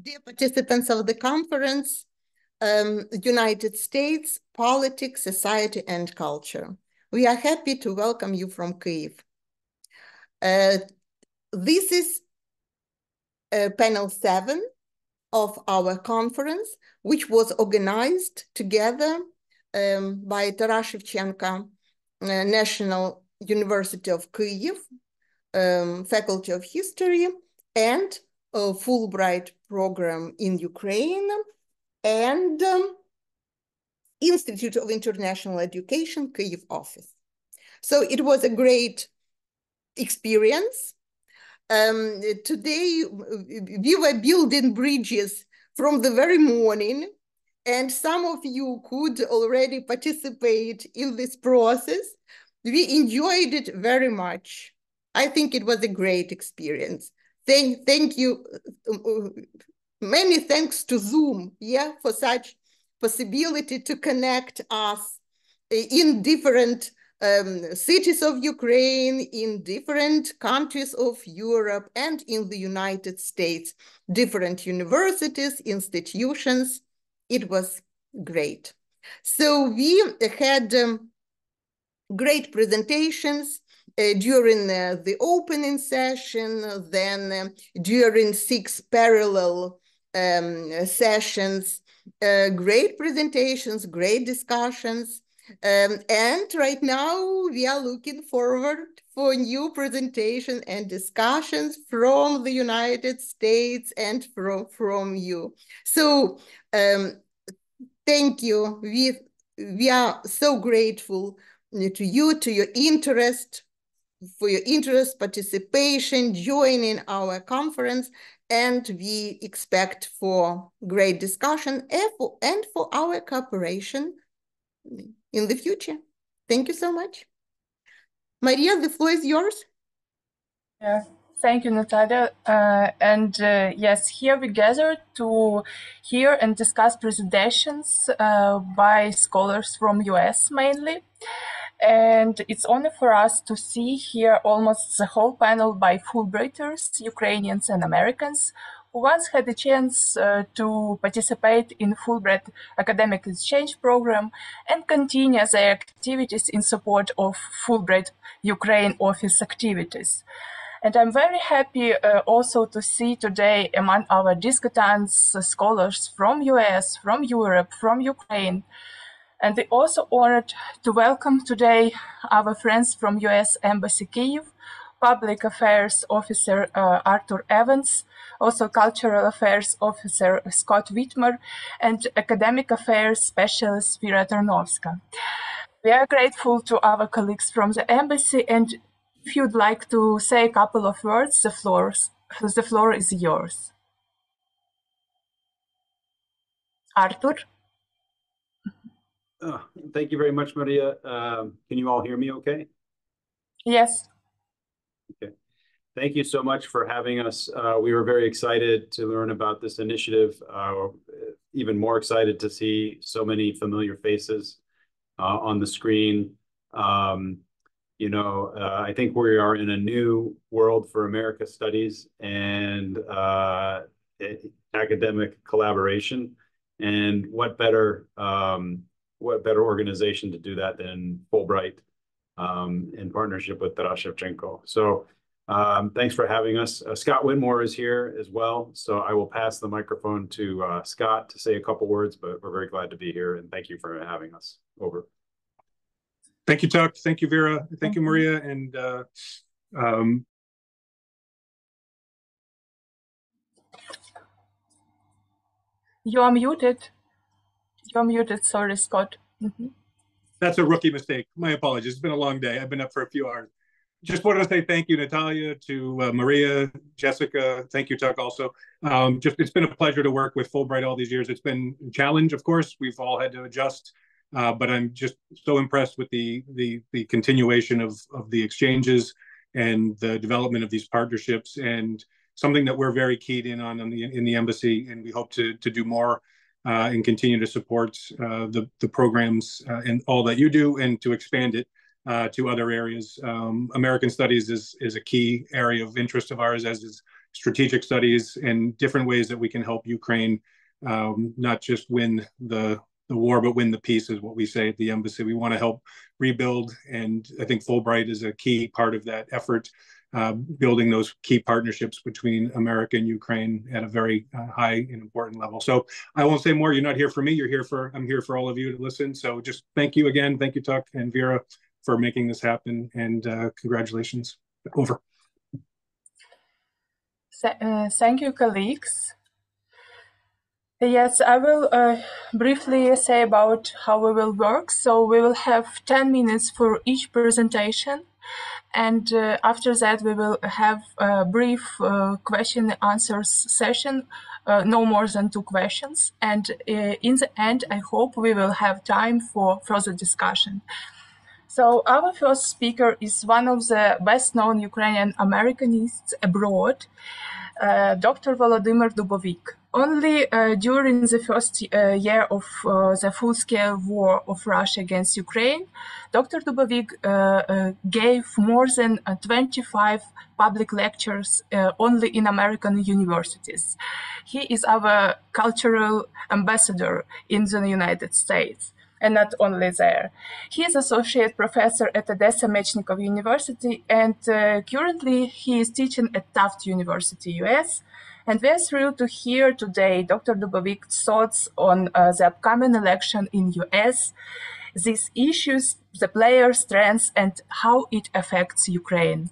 Dear participants of the conference, United States, Politics, Society, and Culture. We are happy to welcome you from Kyiv. This is panel 7 of our conference, which was organized together by Shevchenko National University of Kyiv, Faculty of History, and a Fulbright program in Ukraine, and Institute of International Education, Kyiv office. So it was a great experience. Today, we were building bridges from the very morning, and some of you could already participate in this process. We enjoyed it very much. I think it was a great experience. Thank you. Many thanks to Zoom, for such possibility to connect us in different cities of Ukraine, in different countries of Europe, and in the United States, different universities, institutions. It was great. So we had great presentations during the opening session, then during 6 parallel sessions, great presentations, great discussions. And right now we are looking forward for new presentation and discussions from the United States and from you. So thank you. We are so grateful to you, to your interest, for your interest, participation, joining our conference, and we expect for great discussion and for our cooperation in the future. Thank you so much. Mariia, the floor is yours. Yeah, thank you, Nataliya. Yes, here we gathered to hear and discuss presentations by scholars from US mainly. And it's only for us to see here almost the whole panel by Fulbrighters, Ukrainians and Americans, who once had a chance to participate in Fulbright academic exchange program and continue their activities in support of Fulbright Ukraine office activities. And I'm very happy also to see today among our discutants scholars from US, from Europe, from Ukraine. And we also honored to welcome today our friends from US Embassy Kyiv, Public Affairs Officer Arthur Evans, also Cultural Affairs Officer Scott Whitmer, and Academic Affairs Specialist Vera Tarnovska. We are grateful to our colleagues from the embassy, and if you'd like to say a couple of words, the floor is yours. Arthur? Thank you very much, Mariia. Can you all hear me okay? Yes. Okay. Thank you so much for having us. We were very excited to learn about this initiative, even more excited to see so many familiar faces on the screen. I think we are in a new world for America studies and academic collaboration. And what better organization to do that than Fulbright in partnership with Shevchenko. So thanks for having us. Scott Whitmore is here as well. So I will pass the microphone to Scott to say a couple words, but we're very glad to be here and thank you for having us. Over. Thank you, Chuck. Thank you, Vera. Thank you, Mariia. And You are muted. You're muted. Sorry, Scott. That's a rookie mistake. My apologies. It's been a long day. I've been up for a few hours. Just wanted to say thank you, Nataliya, to Mariia, Jessica. Thank you, Chuck, also. It's been a pleasure to work with Fulbright all these years. It's been a challenge, of course. We've all had to adjust. But I'm just so impressed with the continuation of the exchanges and the development of these partnerships, and something that we're very keyed in on in the embassy, and we hope to do more and continue to support the programs and all that you do, and to expand it to other areas. American studies is a key area of interest of ours, as is strategic studies and different ways that we can help Ukraine not just win the war, but win the peace, is what we say at the embassy. We want to help rebuild, and I think Fulbright is a key part of that effort, building those key partnerships between America and Ukraine at a very high and important level. So I won't say more. You're not here for me. I'm here for all of you to listen. So just thank you again. Thank you, Tuck and Vera, for making this happen, and congratulations. Over. Thank you, colleagues. Yes, I will briefly say about how we will work. So we will have 10 minutes for each presentation. And after that, we will have a brief question and answers session, no more than 2 questions. And in the end, I hope we will have time for further discussion. So our first speaker is one of the best-known Ukrainian Americanists abroad, Dr. Volodymyr Dubovik. Only during the first year of the full-scale war of Russia against Ukraine, Dr. Dubovik gave more than 25 public lectures only in American universities. He is our cultural ambassador in the United States, and not only there. He is associate professor at Odessa Mechnikov University, and currently he is teaching at Tufts University, US. And we're thrilled to hear today Dr. Dubovik's thoughts on the upcoming election in US, these issues, the players' strengths, and how it affects Ukraine.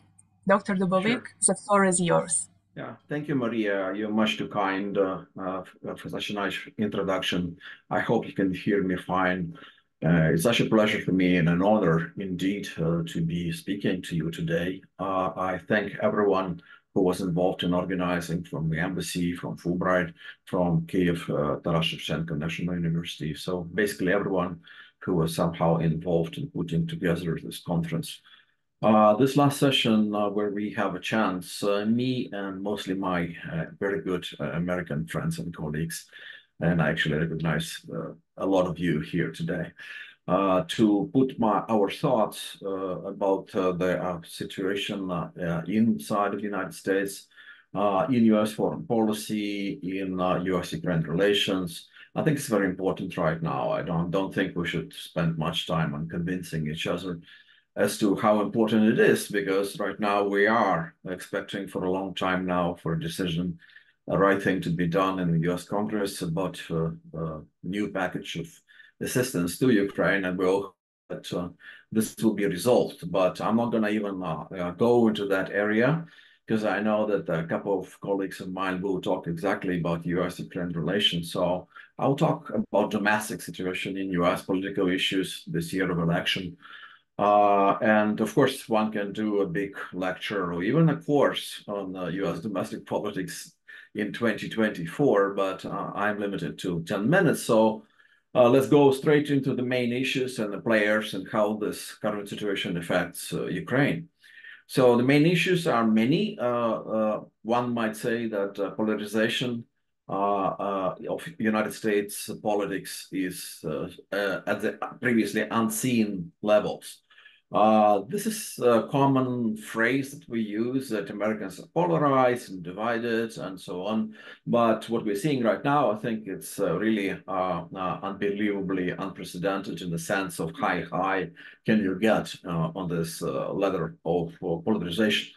Dr. Dubovik, the floor is yours. Yeah, thank you, Mariia. You're much too kind for such a nice introduction. I hope you can hear me fine. It's such a pleasure for me and an honor indeed to be speaking to you today. I thank everyone who was involved in organizing, from the embassy, from Fulbright, from Kyiv, Taras Shevchenko National University. So basically everyone who was somehow involved in putting together this conference. This last session where we have a chance, me and mostly my very good American friends and colleagues, and I actually recognize a lot of you here today, to put our thoughts about the situation inside of the United States, in US foreign policy, in US-Ukraine relations. I think it's very important right now. I don't think we should spend much time on convincing each other as to how important it is, because right now we are expecting for a long time now for a decision, a right thing to be done in the US Congress about a new package of assistance to Ukraine, and we hope that this will be resolved. But I'm not going to even go into that area, because I know that a couple of colleagues of mine will talk exactly about US-Ukraine relations. So I'll talk about domestic situation in US political issues this year of election. And of course, one can do a big lecture or even a course on US domestic politics in 2024, but I'm limited to 10 minutes. So let's go straight into the main issues and the players and how this current situation affects Ukraine. So the main issues are many. One might say that polarization of United States politics is at the previously unseen levels. This is a common phrase that we use, that Americans are polarized and divided and so on. But what we're seeing right now, I think it's really unbelievably unprecedented in the sense of how high can you get on this ladder of polarization.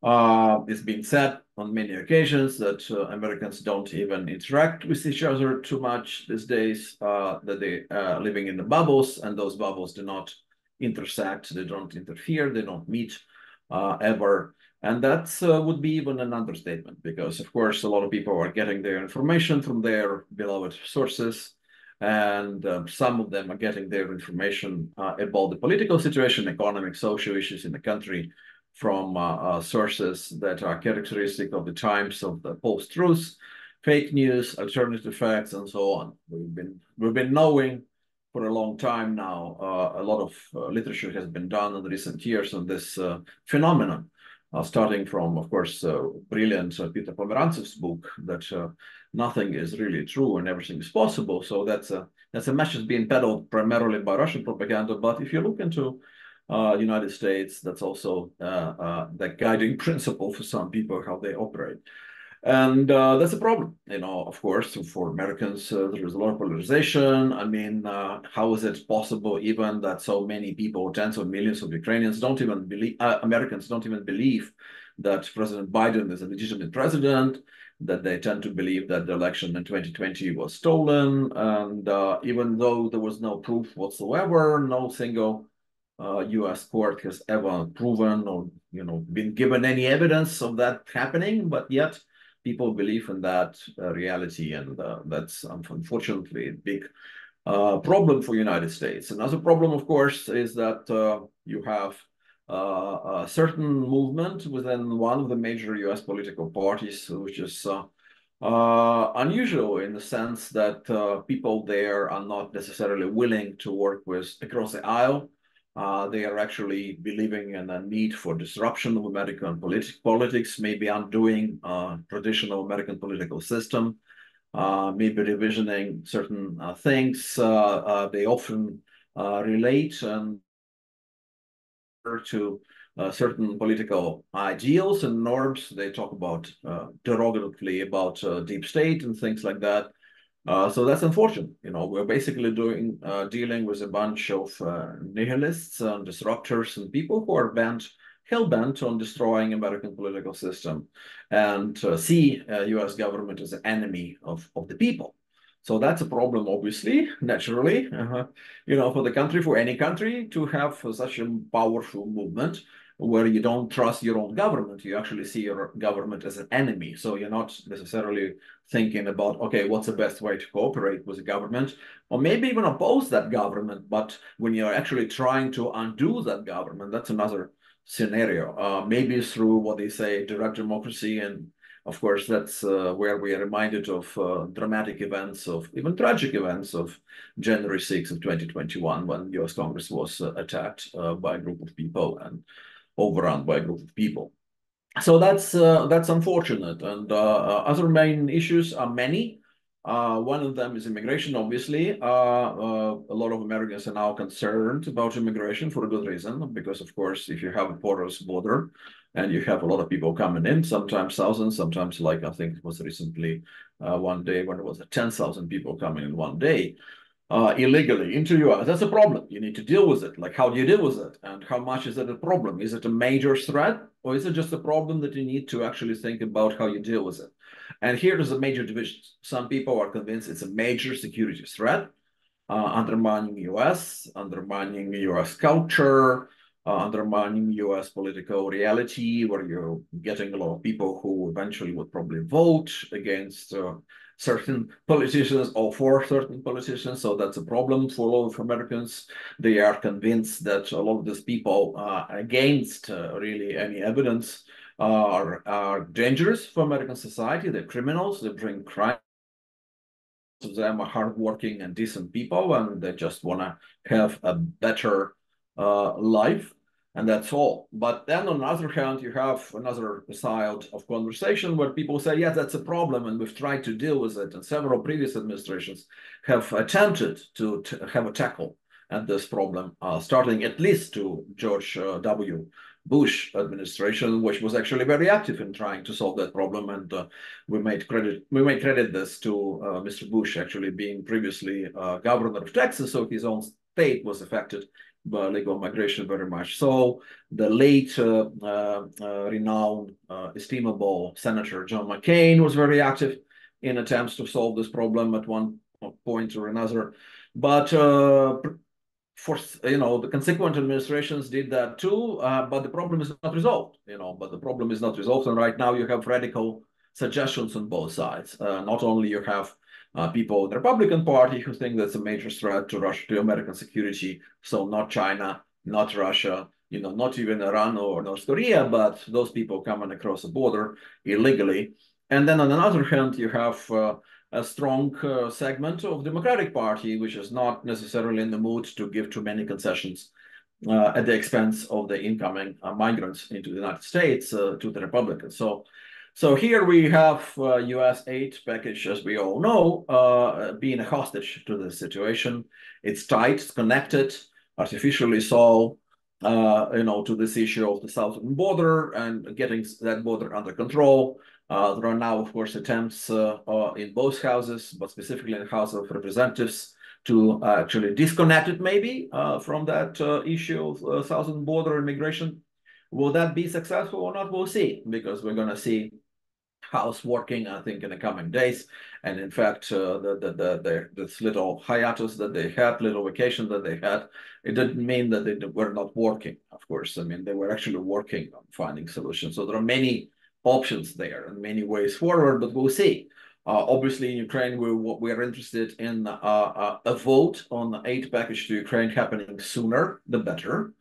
It's been said on many occasions that Americans don't even interact with each other too much these days, that they are living in the bubbles, and those bubbles do not intersect, they don't interfere, they don't meet ever. And that would be even an understatement, because of course a lot of people are getting their information from their beloved sources, and some of them are getting their information about the political situation, economic, social issues in the country from sources that are characteristic of the times of the post-truth, fake news, alternative facts, and so on. We've been knowing for a long time now. A lot of literature has been done in recent years on this phenomenon, starting from, of course, brilliant Peter Pomerantsev's book that nothing is really true and everything is possible. So that's a message being peddled primarily by Russian propaganda. But if you look into United States. That's also the guiding principle for some people, how they operate. And that's a problem, of course, for Americans. There is a lot of polarization. I mean, how is it possible even that so many people, tens of millions of Ukrainians don't even believe, Americans don't even believe that President Biden is a legitimate president, that they tend to believe that the election in 2020 was stolen. And even though there was no proof whatsoever, no single U.S. court has ever proven or, been given any evidence of that happening, but yet people believe in that reality, and that's unfortunately a big problem for United States. Another problem, of course, is that you have a certain movement within one of the major U.S. political parties, which is unusual in the sense that people there are not necessarily willing to work with across the aisle. They are actually believing in a need for disruption of American politics, maybe undoing traditional American political system, maybe revisioning certain things. They often relate and to certain political ideals and norms. They talk about derogatively about deep state and things like that. So that's unfortunate. We're basically dealing with a bunch of nihilists and disruptors and people who are hell-bent on destroying American political system and see U.S. government as an enemy of the people. So that's a problem, obviously, naturally, for the country, for any country to have such a powerful movement where you don't trust your own government. You actually see your government as an enemy. So you're not necessarily thinking about, okay, what's the best way to cooperate with the government, or maybe even oppose that government. But when you're actually trying to undo that government, that's another scenario. Maybe through what they say, direct democracy. And of course, that's where we are reminded of dramatic events, of even tragic events of January 6th of 2021, when US Congress was attacked by a group of people and overrun by a group of people. So that's unfortunate. And other main issues are many. One of them is immigration, obviously. A lot of Americans are now concerned about immigration for a good reason, because, of course, if you have a porous border and you have a lot of people coming in, sometimes thousands, sometimes, like I think it was recently one day when it was 10,000 people coming in one day, illegally into US. That's a problem. You need to deal with it. Like, how do you deal with it? And how much is it a problem? Is it a major threat, or is it just a problem that you need to actually think about how you deal with it? And here is a major division. Some people are convinced it's a major security threat, undermining US, undermining US culture, undermining US political reality, where you're getting a lot of people who eventually would probably vote against certain politicians or for certain politicians. So that's a problem for a lot of Americans. They are convinced that a lot of these people against really any evidence are dangerous for American society. They're criminals, they bring crime. Most of them are hardworking and decent people, and they just want to have a better life. And that's all. But then on the other hand, you have another side of conversation where people say, yes, that's a problem, and we've tried to deal with it. And several previous administrations have attempted to have a tackle at this problem, starting at least to George W. Bush administration, which was actually very active in trying to solve that problem. And we may credit this to Mr. Bush actually being previously governor of Texas, so his own state was affected by legal migration very much. So the late renowned, estimable Senator John McCain was very active in attempts to solve this problem at one point or another. But the consequent administrations did that too, but the problem is not resolved. And right now you have radical suggestions on both sides. Not only you have people in the Republican Party who think that's a major threat to American security. So not China, not Russia, not even Iran or North Korea, but those people coming across the border illegally. And then on the other hand, you have a strong segment of the Democratic Party, which is not necessarily in the mood to give too many concessions at the expense of the incoming migrants into the United States to the Republicans. So here we have U.S. aid package, as we all know, being a hostage to the situation. It's tight, it's connected, artificially so. to this issue of the southern border and getting that border under control. There are now, of course, attempts in both houses, but specifically in the House of Representatives, to actually disconnect it maybe from that issue of southern border immigration. Will that be successful or not? We'll see, because we're going to see House working, I think, in the coming days. And in fact, this little hiatus that they had, little vacation that they had, it didn't mean that they were not working, of course. I mean, they were actually working on finding solutions. So there are many options there and many ways forward, but we'll see. Obviously, in Ukraine, we're interested in a vote on the aid package to Ukraine happening sooner, the better.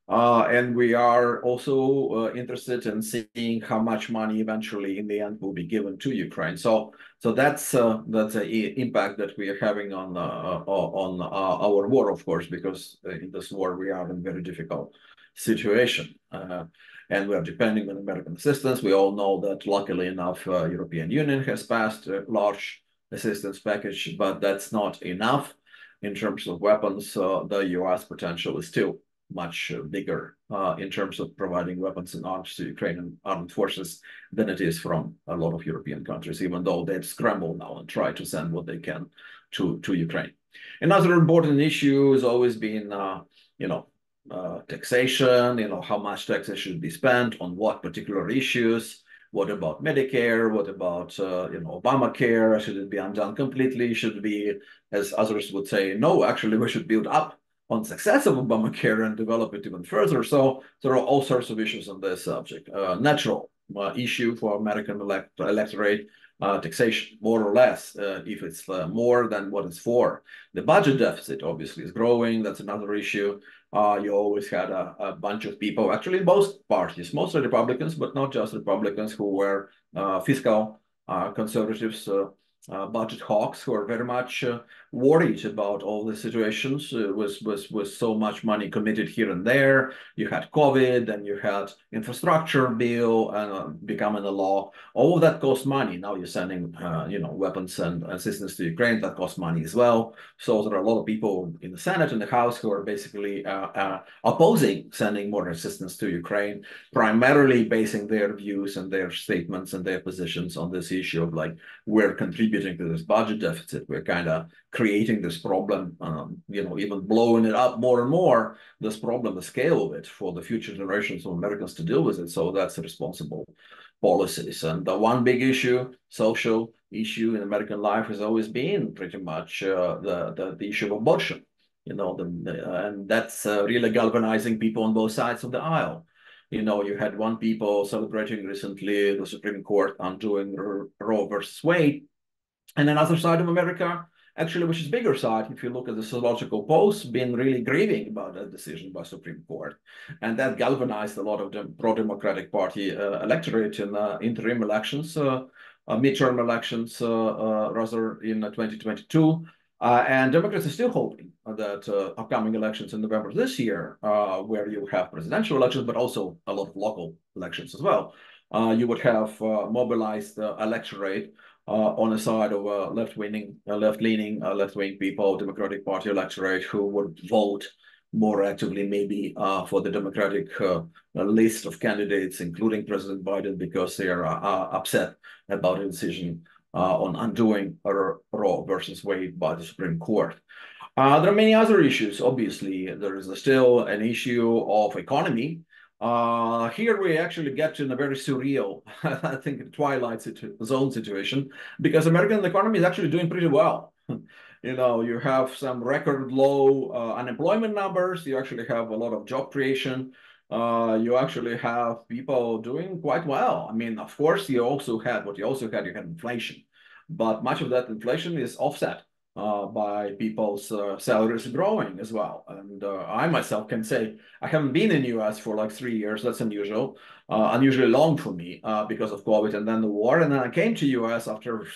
And we are also interested in seeing how much money eventually in the end will be given to Ukraine. So that's the impact that we are having on our war, of course, because in this war we are in a very difficult situation. And we are depending on American assistance. We all know that, luckily enough, European Union has passed a large assistance package, but that's not enough in terms of weapons. The US potential is still much bigger in terms of providing weapons and arms to Ukrainian armed forces than it is from a lot of European countries, even though they've scrambled now and try to send what they can to Ukraine. Another important issue has always been, taxation, how much taxes should be spent on what particular issues. What about Medicare? What about, Obamacare? Should it be undone completely? Should it be, as others would say, no, actually, we should build up on success of Obamacare and develop it even further. So there are all sorts of issues on this subject. Natural issue for American electorate, taxation, more or less, if it's more than what it's for. The budget deficit obviously is growing. That's another issue. You always had a bunch of people, actually both parties, mostly Republicans, but not just Republicans, who were fiscal conservatives, budget hawks, who are very much worried about all the situations with so much money committed here and there. You had COVID, and you had infrastructure bill becoming a law. All of that costs money. Now you're sending, weapons and assistance to Ukraine. That costs money as well. So there are a lot of people in the Senate and the House who are basically opposing sending more assistance to Ukraine, primarily basing their views and their statements and their positions on this issue of, like, we're contributing to this budget deficit. We're kind of creating this problem, even blowing it up more and more, this problem, the scale of it, for the future generations of Americans to deal with it. So that's responsible policies. And the one big issue, social issue in American life, has always been pretty much the issue of abortion. And that's really galvanizing people on both sides of the aisle. You had one people celebrating recently the Supreme Court undoing Roe versus Wade, and another side of America, actually, which is bigger side, if you look at the sociological polls, been really grieving about that decision by Supreme Court. And that galvanized a lot of the pro-Democratic Party electorate in interim elections, midterm elections, rather, in 2022. And Democrats are still hoping that upcoming elections in November this year, where you have presidential elections, but also a lot of local elections as well, you would have mobilized electorate on the side of left-leaning people, Democratic Party electorate, who would vote more actively maybe for the Democratic list of candidates, including President Biden, because they are upset about a decision on undoing Roe versus Wade by the Supreme Court. There are many other issues. Obviously, there is still an issue of economy. Here we actually get to a very surreal, I think, twilight zone situation, because American economy is actually doing pretty well. You have some record low unemployment numbers. You actually have a lot of job creation. You actually have people doing quite well. I mean, of course, you had inflation, but much of that inflation is offset by people's salaries growing as well. And I myself can say I haven't been in the US for like 3 years. That's unusual, unusually long for me because of COVID and then the war. And then I came to US after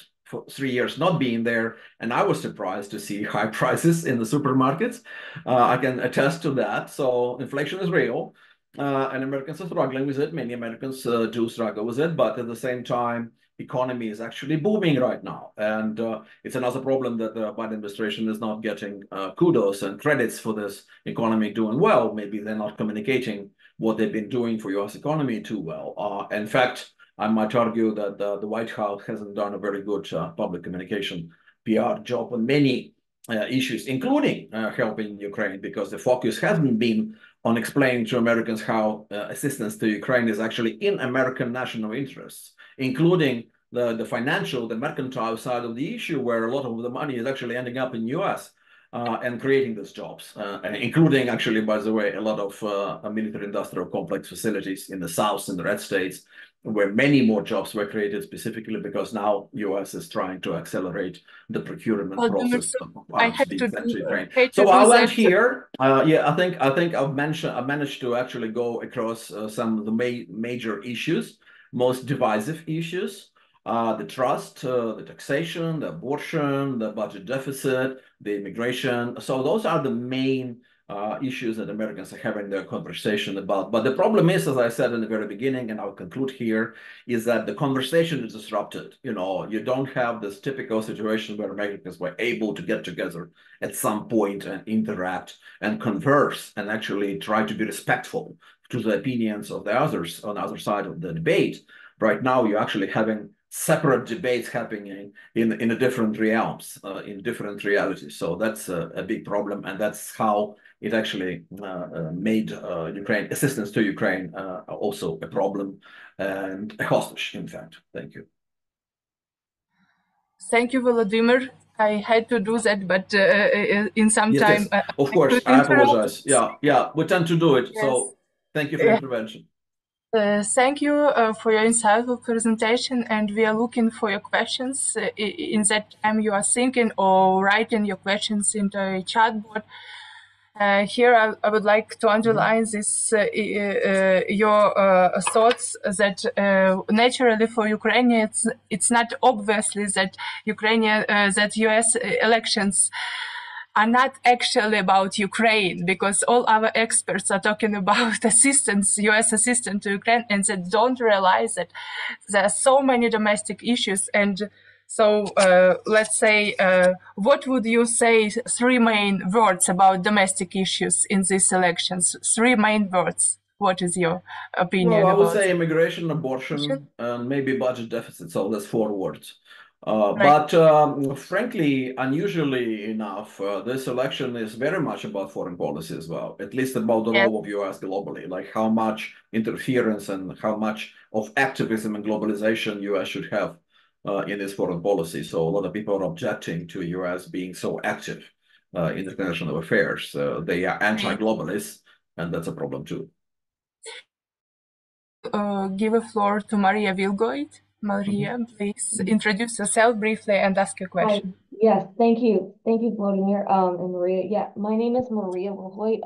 3 years not being there, and I was surprised to see high prices in the supermarkets. I can attest to that. So inflation is real. and Americans are struggling with it. Many Americans do struggle with it, but at the same time, economy is actually booming right now. And it's another problem that the Biden administration is not getting kudos and credits for this economy doing well. Maybe they're not communicating what they've been doing for U.S. economy too well. In fact, I might argue that the White House hasn't done a very good public communication PR job on many issues, including helping Ukraine, because the focus hasn't been on explaining to Americans how assistance to Ukraine is actually in American national interests, including the financial, the mercantile side of the issue, where a lot of the money is actually ending up in U.S. And creating these jobs, including actually, by the way, a lot of military-industrial complex facilities in the South, in the red states, where many more jobs were created specifically because now U.S. is trying to accelerate the procurement process of arms being sent to Ukraine. So I'll end here. Yeah, I think I've managed to actually go across some of the major issues, most divisive issues. The trust, the taxation, the abortion, the budget deficit, the immigration. So those are the main issues that Americans are having their conversation about. But the problem is, as I said in the very beginning, and I'll conclude here, is that the conversation is disrupted. You know, you don't have this typical situation where Americans were able to get together at some point and interact and converse and actually try to be respectful to the opinions of the others on the other side of the debate. Right now, you're actually having separate debates happening in a different realms, in different realities. So that's a big problem, and that's how it actually made Ukraine assistance to Ukraine also a problem and a hostage, in fact. Thank you. Thank you, Volodymyr. I had to do that, but in some time. Yes. Of course, I apologize. Yeah, we tend to do it. Yes. So thank you for your intervention. Thank you for your insightful presentation, and we are looking for your questions. In that time you are thinking or writing your questions into a chat board. Here I would like to underline this, your thoughts that naturally for Ukrainians, it's not obviously that that US elections are not actually about Ukraine, because all our experts are talking about assistance, US assistance to Ukraine, and they don't realize that there are so many domestic issues. And so let's say, what would you say 3 main words about domestic issues in these elections? 3 main words. What is your opinion about? Well, I would say immigration, abortion, and maybe budget deficit. So that's 4 words. Right. But frankly, unusually enough, this election is very much about foreign policy as well, at least about the role of US globally, like how much interference and how much of activism and globalization US should have in this foreign policy. So a lot of people are objecting to US being so active in international affairs. They are anti-globalists, and that's a problem too. Give a floor to Mariia Vilgoit. Mariia, please introduce yourself briefly and ask a question. Hi. Yes, thank you. Thank you, Volodymyr and Mariia. Yeah, my name is Mariia Vilgoit.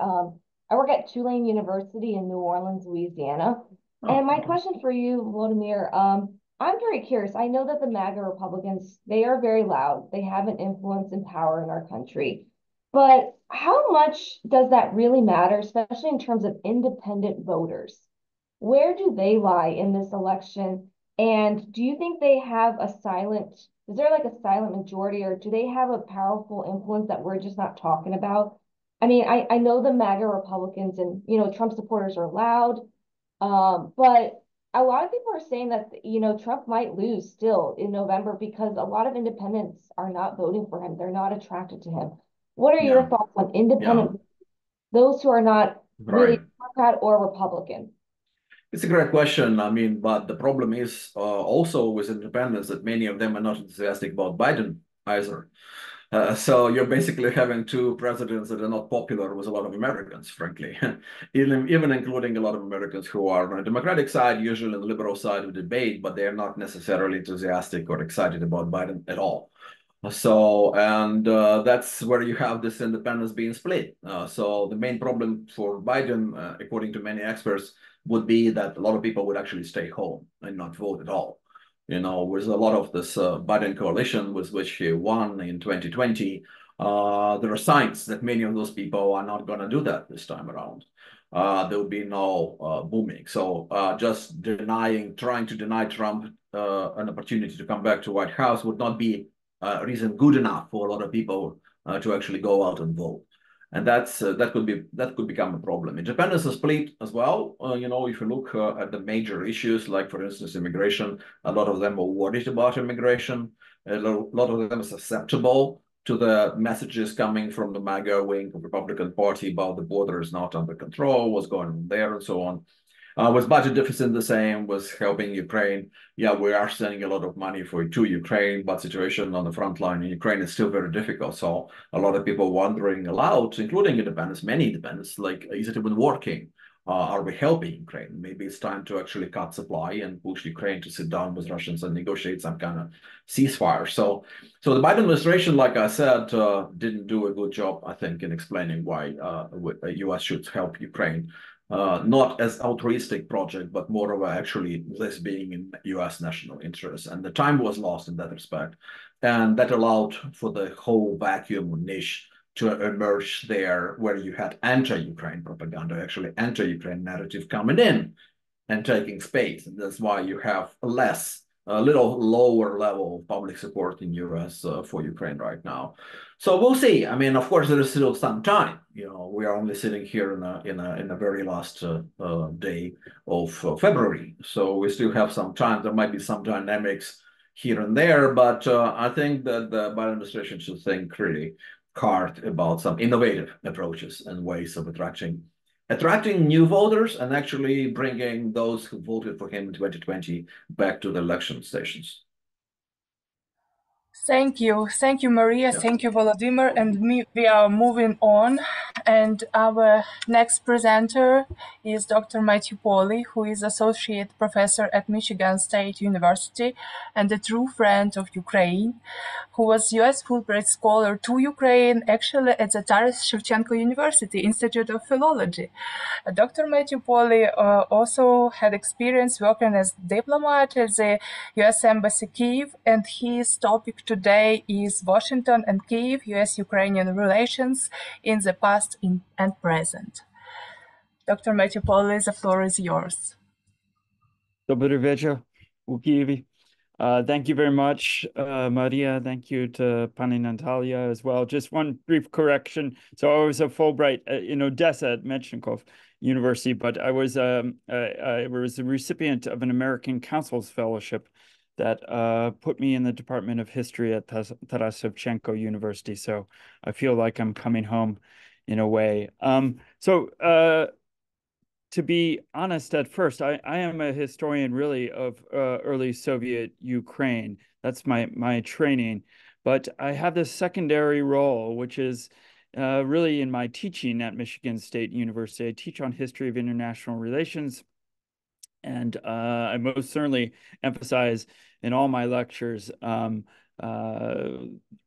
I work at Tulane University in New Orleans, Louisiana. And my question for you, Volodymyr, I'm very curious. I know that the MAGA Republicans, they are very loud. They have an influence and power in our country. But how much does that really matter, especially in terms of independent voters? Where do they lie in this election? And do you think they have is there like a silent majority, or do they have a powerful influence that we're just not talking about? I mean, I know the MAGA Republicans and, Trump supporters are loud, but a lot of people are saying that, Trump might lose still in November because a lot of independents are not voting for him. They're not attracted to him. What are your thoughts on independent, those who are not really Democrat or Republican? It's a great question. I mean, but the problem is also with independents that many of them are not enthusiastic about Biden either. So you're basically having 2 presidents that are not popular with a lot of Americans, frankly, even including a lot of Americans who are on the Democratic side, usually on the liberal side of the debate, but they are not necessarily enthusiastic or excited about Biden at all. So, and that's where you have this independence being split. So the main problem for Biden, according to many experts, would be that a lot of people would actually stay home and not vote at all. With a lot of this Biden coalition with which he won in 2020, there are signs that many of those people are not going to do that this time around. there would be no booming. So just trying to deny Trump an opportunity to come back to White House would not be a reason good enough for a lot of people to actually go out and vote. And that could become a problem. Independents are split as well. You know, if you look at the major issues, like for instance immigration, a lot of them are worried about immigration. A lot of them are susceptible to the messages coming from the MAGA wing of the Republican Party about the border is not under control, what's going on there, and so on. Was budget deficit the same? Was helping Ukraine? Yeah, we are sending a lot of money to Ukraine, but situation on the front line in Ukraine is still very difficult. So a lot of people wondering aloud, including independents, many independents, like, is it even working? Are we helping Ukraine? Maybe it's time to actually cut supply and push Ukraine to sit down with Russians and negotiate some kind of ceasefire. So the Biden administration, like I said, didn't do a good job, I think, in explaining why U.S. should help Ukraine. Not as altruistic project, but more of actually this being in U.S. national interest. And the time was lost in that respect. And that allowed for the whole vacuum niche to emerge there, where you had anti-Ukraine propaganda, actually anti-Ukraine narrative coming in and taking space. And that's why you have a little lower level of public support in U.S. For Ukraine right now. So we'll see. I mean, of course, there is still some time. You know, we are only sitting here in a very last day of February, so we still have some time. There might be some dynamics here and there, but I think that the Biden administration should think really hard about some innovative approaches and ways of attracting new voters and actually bringing those who voted for him in 2020 back to the election stations. Thank you, Mariia. Yeah. Thank you, Volodymyr. And we are moving on. And our next presenter is Dr. Matthew Pauly, who is Associate Professor at Michigan State University and a true friend of Ukraine, who was U.S. Fulbright Scholar to Ukraine, actually at the Taras Shevchenko University Institute of Philology. Dr. Matthew Pauly also had experience working as diplomat at the U.S. Embassy Kyiv, and his topic today is Washington and Kyiv, U.S.-Ukrainian relations in the past and present. Dr. Matthew Pauly, the floor is yours. Dobry wieczór, u Kyiv. Thank you very much, Mariia. Thank you to Pani Nataliya as well. Just one brief correction. So I was a Fulbright in Odessa at Shevchenko University, but I was a recipient of an American Council's Fellowship that put me in the Department of History at Taras Shevchenko University. So I feel like I'm coming home in a way. To be honest, at first, I am a historian really of early Soviet Ukraine. That's my training. But I have this secondary role, which is really in my teaching at Michigan State University. I teach on history of international relations. And I most certainly emphasize in all my lectures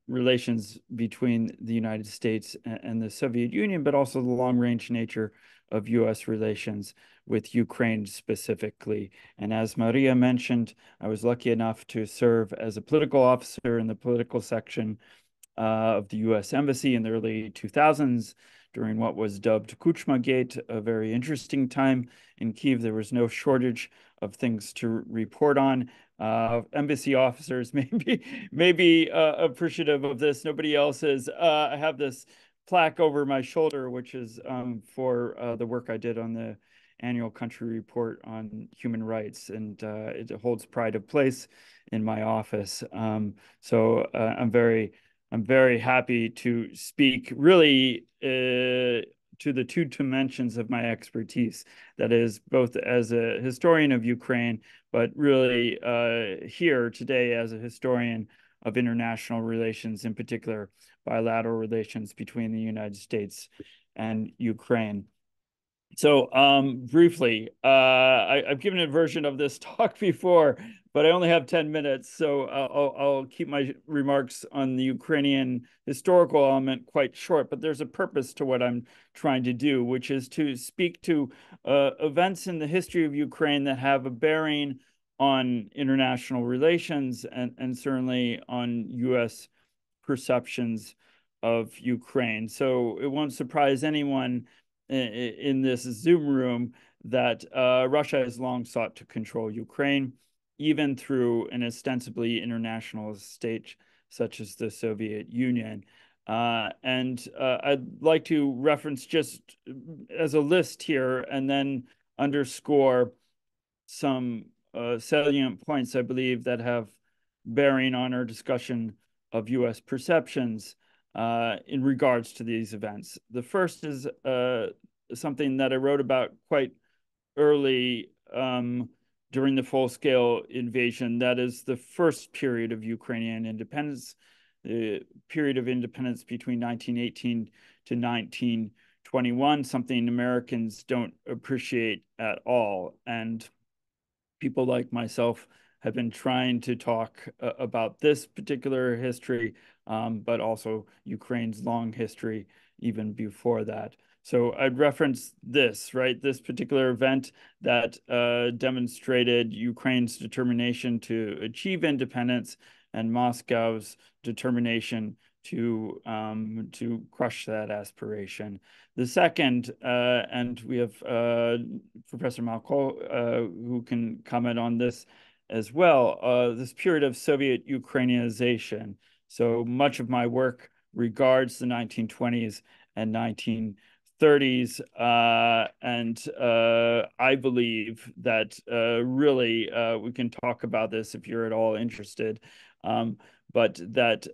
relations between the United States and the Soviet Union, but also the long-range nature of U.S. relations with Ukraine specifically. And as Mariia mentioned, I was lucky enough to serve as a political officer in the political section of the U.S. Embassy in the early 2000s during what was dubbed Kuchma Gate, a very interesting time in Kyiv. There was no shortage of things to report on. Embassy officers may be appreciative of this. Nobody else is. I have this plaque over my shoulder, which is for the work I did on the annual country report on human rights, and it holds pride of place in my office. So I'm very happy to speak really to the two dimensions of my expertise. That is both as a historian of Ukraine, but really here today as a historian of international relations, in particular bilateral relations between the United States and Ukraine. So briefly, I've given a version of this talk before, but I only have 10 minutes, so I'll keep my remarks on the Ukrainian historical element quite short, but there's a purpose to what I'm trying to do, which is to speak to events in the history of Ukraine that have a bearing on international relations and certainly on U.S. perceptions of Ukraine. So it won't surprise anyone in this Zoom room that Russia has long sought to control Ukraine, even through an ostensibly international state such as the Soviet Union. I'd like to reference just as a list here and then underscore some salient points, I believe, that have bearing on our discussion of U.S. perceptions in regards to these events. The first is something that I wrote about quite early during the full-scale invasion. That is the first period of Ukrainian independence, the period of independence between 1918 to 1921, something Americans don't appreciate at all. And people like myself have been trying to talk about this particular history, but also Ukraine's long history even before that. So I'd reference this, right? This particular event that demonstrated Ukraine's determination to achieve independence and Moscow's determination to crush that aspiration. The second, and we have Professor Malko who can comment on this as well, this period of Soviet Ukrainianization. So much of my work regards the 1920s and 1930s, and I believe that really we can talk about this if you're at all interested, but that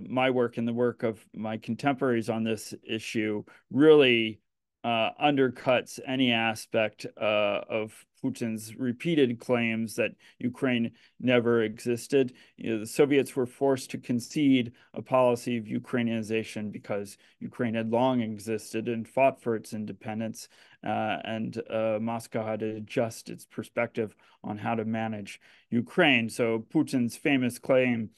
my work and the work of my contemporaries on this issue really undercuts any aspect of Putin's repeated claims that Ukraine never existed. The Soviets were forced to concede a policy of Ukrainianization because Ukraine had long existed and fought for its independence, and Moscow had to adjust its perspective on how to manage Ukraine. So Putin's famous claim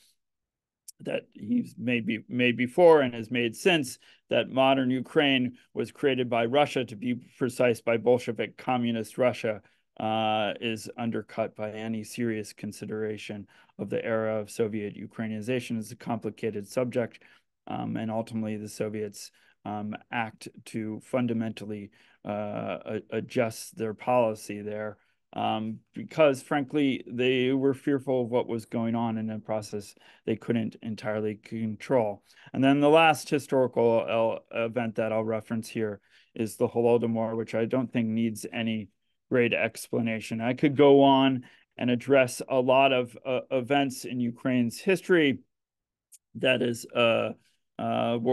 that he's made before and has made since, that modern Ukraine was created by Russia, to be precise, by Bolshevik communist Russia, is undercut by any serious consideration of the era of Soviet Ukrainianization. It's a complicated subject, and ultimately the Soviets act to fundamentally adjust their policy there. Because frankly, they were fearful of what was going on in a process they couldn't entirely control. And then the last historical event that I'll reference here is the Holodomor, which I don't think needs any great explanation. I could go on and address a lot of events in Ukraine's history. That is World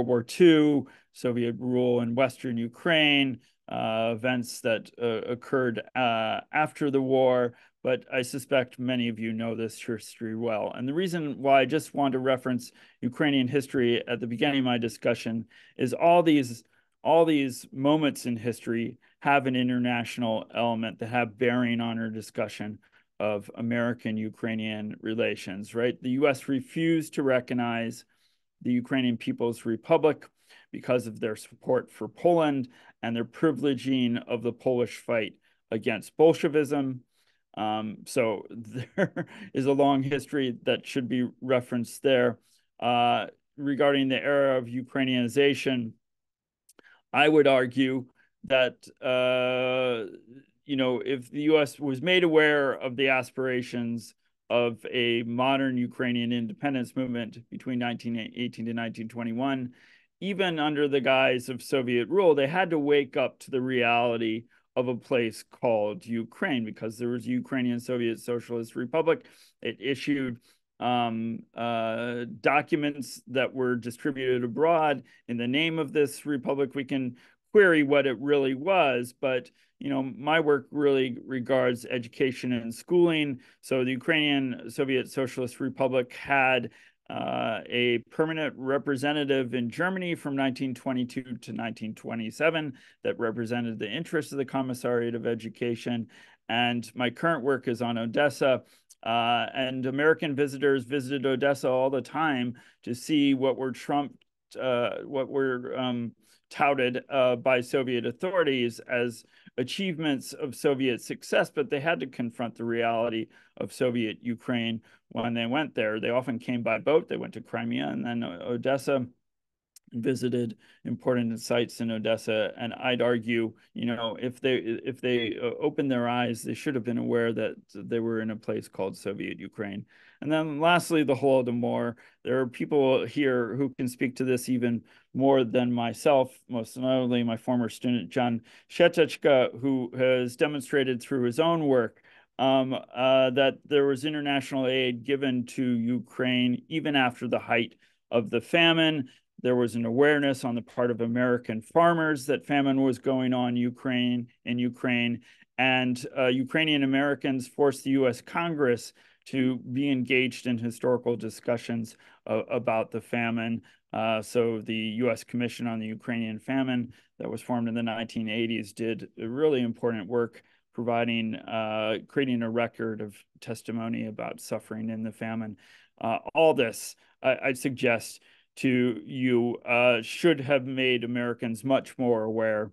War II, Soviet rule in Western Ukraine, events that occurred after the war, but I suspect many of you know this history well. And the reason why I just want to reference Ukrainian history at the beginning of my discussion is all these moments in history have an international element that have bearing on our discussion of American-Ukrainian relations, right? The U.S. refused to recognize the Ukrainian People's Republic because of their support for Poland and their privileging of the Polish fight against Bolshevism. So there is a long history that should be referenced there. Regarding the era of Ukrainianization, I would argue that if the U.S. was made aware of the aspirations of a modern Ukrainian independence movement between 1918 to 1921, even under the guise of Soviet rule, they had to wake up to the reality of a place called Ukraine, because there was a Ukrainian Soviet Socialist Republic. It issued documents that were distributed abroad in the name of this republic. We can query what it really was, but my work really regards education and schooling. So the Ukrainian Soviet Socialist Republic had a permanent representative in Germany from 1922 to 1927 that represented the interests of the Commissariat of Education. And my current work is on Odessa. And American visitors visited Odessa all the time to see what were touted by Soviet authorities as achievements of Soviet success, but they had to confront the reality of Soviet Ukraine when they went there. They often came by boat. They went to Crimea and then Odessa. visited important sites in Odessa, and I'd argue, you know, if they opened their eyes, they should have been aware that they were in a place called Soviet Ukraine. And then lastly, the Holodomor. There are people here who can speak to this even more than myself, most notably my former student, John Shevchenko, who has demonstrated through his own work that there was international aid given to Ukraine even after the height of the famine. There was an awareness on the part of American farmers that famine was going on in Ukraine, and Ukrainian Americans forced the U.S. Congress to be engaged in historical discussions about the famine. So the U.S. Commission on the Ukrainian Famine that was formed in the 1980s did a really important work creating a record of testimony about suffering in the famine. All this, I'd suggest to you, should have made Americans much more aware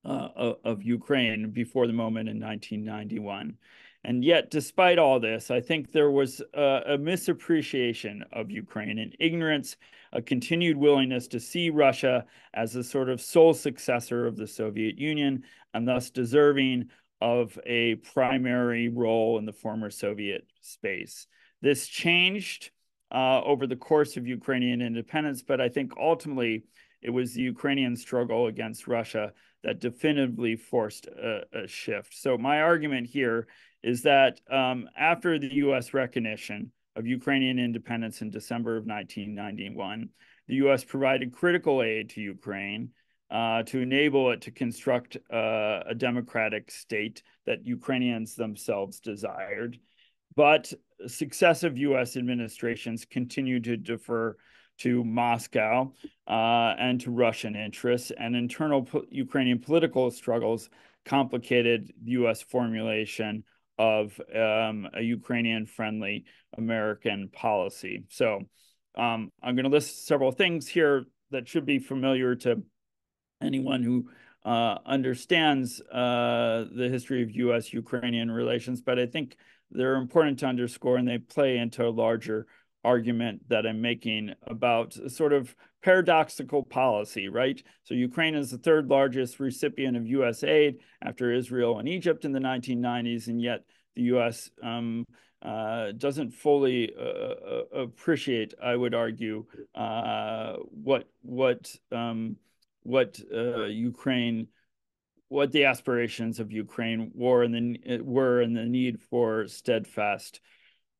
of Ukraine before the moment in 1991. And yet, despite all this, I think there was a misappreciation of Ukraine, an ignorance, a continued willingness to see Russia as a sort of sole successor of the Soviet Union, and thus deserving of a primary role in the former Soviet space. This changed over the course of Ukrainian independence, but I think ultimately it was the Ukrainian struggle against Russia that definitively forced a shift. So my argument here is that after the U.S. recognition of Ukrainian independence in December of 1991, the U.S. provided critical aid to Ukraine to enable it to construct a democratic state that Ukrainians themselves desired. But successive U.S. administrations continued to defer to Moscow and to Russian interests, and internal Ukrainian political struggles complicated the U.S. formulation of a Ukrainian-friendly American policy. So I'm going to list several things here that should be familiar to anyone who understands the history of U.S.-Ukrainian relations, but I think they're important to underscore, and they play into a larger argument that I'm making about a sort of paradoxical policy, right? So Ukraine is the third largest recipient of U.S. aid after Israel and Egypt in the 1990s, and yet the U.S. Doesn't fully appreciate, I would argue, what the aspirations of Ukraine were and the need for steadfast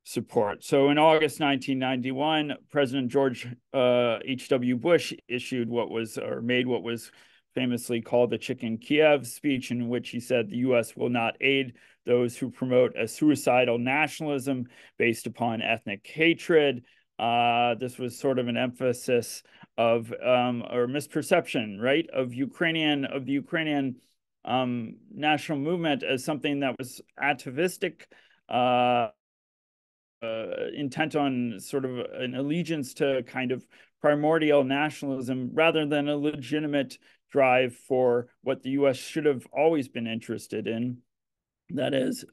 support. So in August 1991, President George H.W. Bush made what was famously called the Chicken Kyiv speech, in which he said the U.S. will not aid those who promote a suicidal nationalism based upon ethnic hatred. This was sort of an emphasis of or misperception, right, of the Ukrainian national movement as something that was atavistic, intent on sort of an allegiance to kind of primordial nationalism rather than a legitimate drive for what the U.S. should have always been interested in, that is,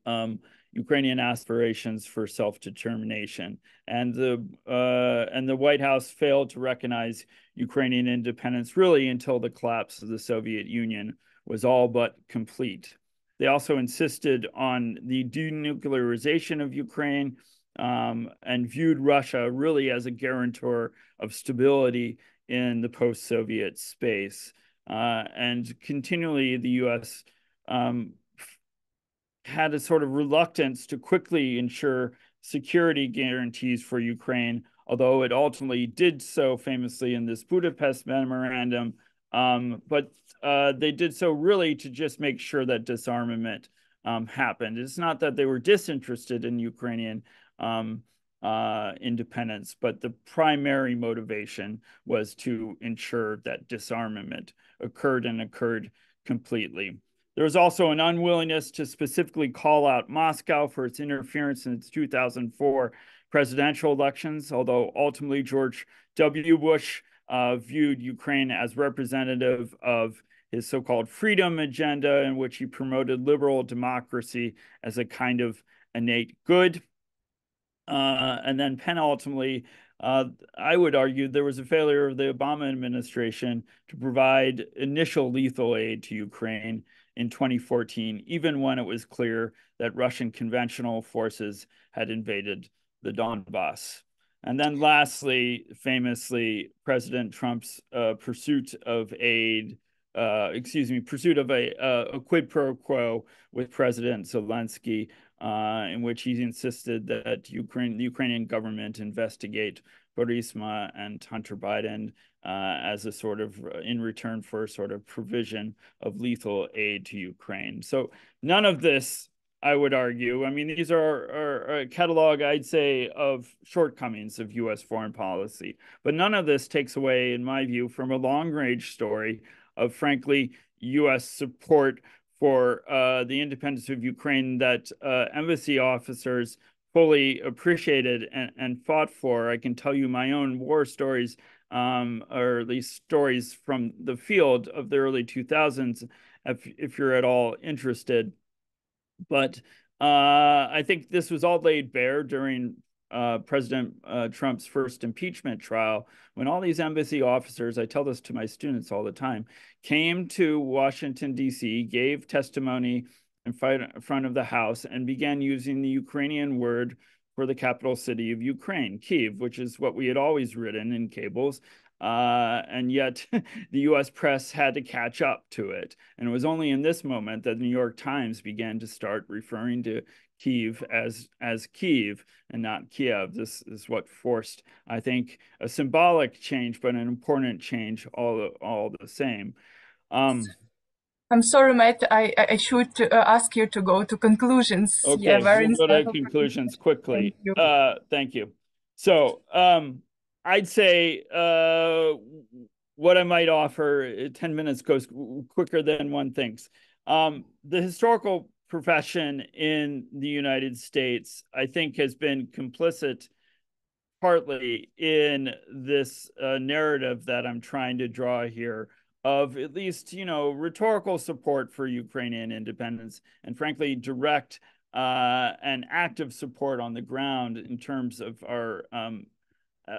Ukrainian aspirations for self-determination. And the White House failed to recognize Ukrainian independence really until the collapse of the Soviet Union was all but complete. They also insisted on the denuclearization of Ukraine and viewed Russia really as a guarantor of stability in the post-Soviet space. And continually, the U.S. had a sort of reluctance to quickly ensure security guarantees for Ukraine, although it ultimately did so famously in this Budapest memorandum. But they did so really to just make sure that disarmament happened. It's not that they were disinterested in Ukrainian independence, but the primary motivation was to ensure that disarmament occurred and occurred completely. There was also an unwillingness to specifically call out Moscow for its interference in its 2004 presidential elections, although ultimately George W. Bush viewed Ukraine as representative of his so-called freedom agenda, in which he promoted liberal democracy as a kind of innate good. And then penultimately, I would argue there was a failure of the Obama administration to provide initial lethal aid to Ukraine in 2014, even when it was clear that Russian conventional forces had invaded the Donbass. And then lastly, famously, President Trump's pursuit of aid, pursuit of a quid pro quo with President Zelensky, in which he insisted that the Ukrainian government investigate Burisma and Hunter Biden as a sort of in return for a sort of provision of lethal aid to Ukraine. So none of this, I would argue, I mean, these are a catalog, I'd say, of shortcomings of U.S. foreign policy. But none of this takes away, in my view, from a long-range story of, frankly, U.S. support for the independence of Ukraine that embassy officers fully appreciated and fought for. I can tell you my own war stories, or at least stories from the field of the early 2000s, if you're at all interested. But I think this was all laid bare during President Trump's first impeachment trial, when all these embassy officers, I tell this to my students all the time, came to Washington, D.C., gave testimony in front of the House, and began using the Ukrainian word for the capital city of Ukraine, Kyiv, which is what we had always written in cables. And yet the U.S. press had to catch up to it. And it was only in this moment that the New York Times began to start referring to Kyiv as Kyiv and not Kiev. This is what forced, I think, a symbolic change, but an important change all the same. I'm sorry, Matt, I should ask you to go to conclusions. Okay, yeah, we'll go to conclusions quickly. Thank you. So I'd say what I might offer, 10 minutes goes quicker than one thinks. The historical profession in the United States, I think, has been complicit partly in this narrative that I'm trying to draw here of at least, rhetorical support for Ukrainian independence, and frankly, direct and active support on the ground in terms of our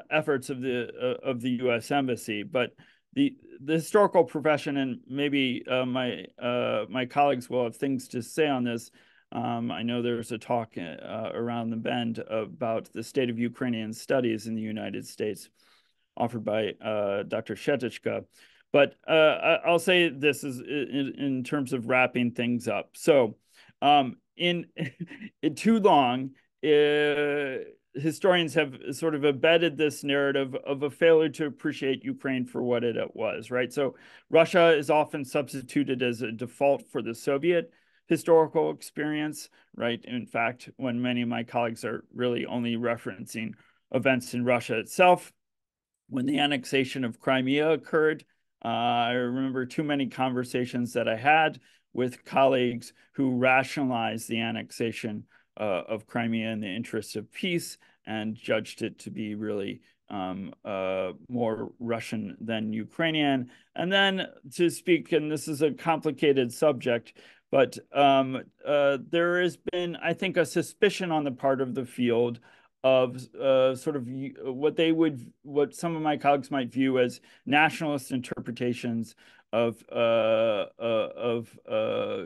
efforts of the U.S. Embassy. But the historical profession, and maybe my colleagues will have things to say on this. I know there's a talk around the bend about the state of Ukrainian studies in the United States, offered by Dr. Shevchenko. But I'll say this is in terms of wrapping things up. So in too long, historians have sort of embedded this narrative of a failure to appreciate Ukraine for what it was, right? So Russia is often substituted as a default for the Soviet historical experience, right? In fact, when many of my colleagues are really only referencing events in Russia itself, when the annexation of Crimea occurred, I remember too many conversations that I had with colleagues who rationalized the annexation of Crimea in the interest of peace and judged it to be really more Russian than Ukrainian. And then to speak, and this is a complicated subject, but there has been, I think, a suspicion on the part of the field of sort of what some of my colleagues might view as nationalist interpretations of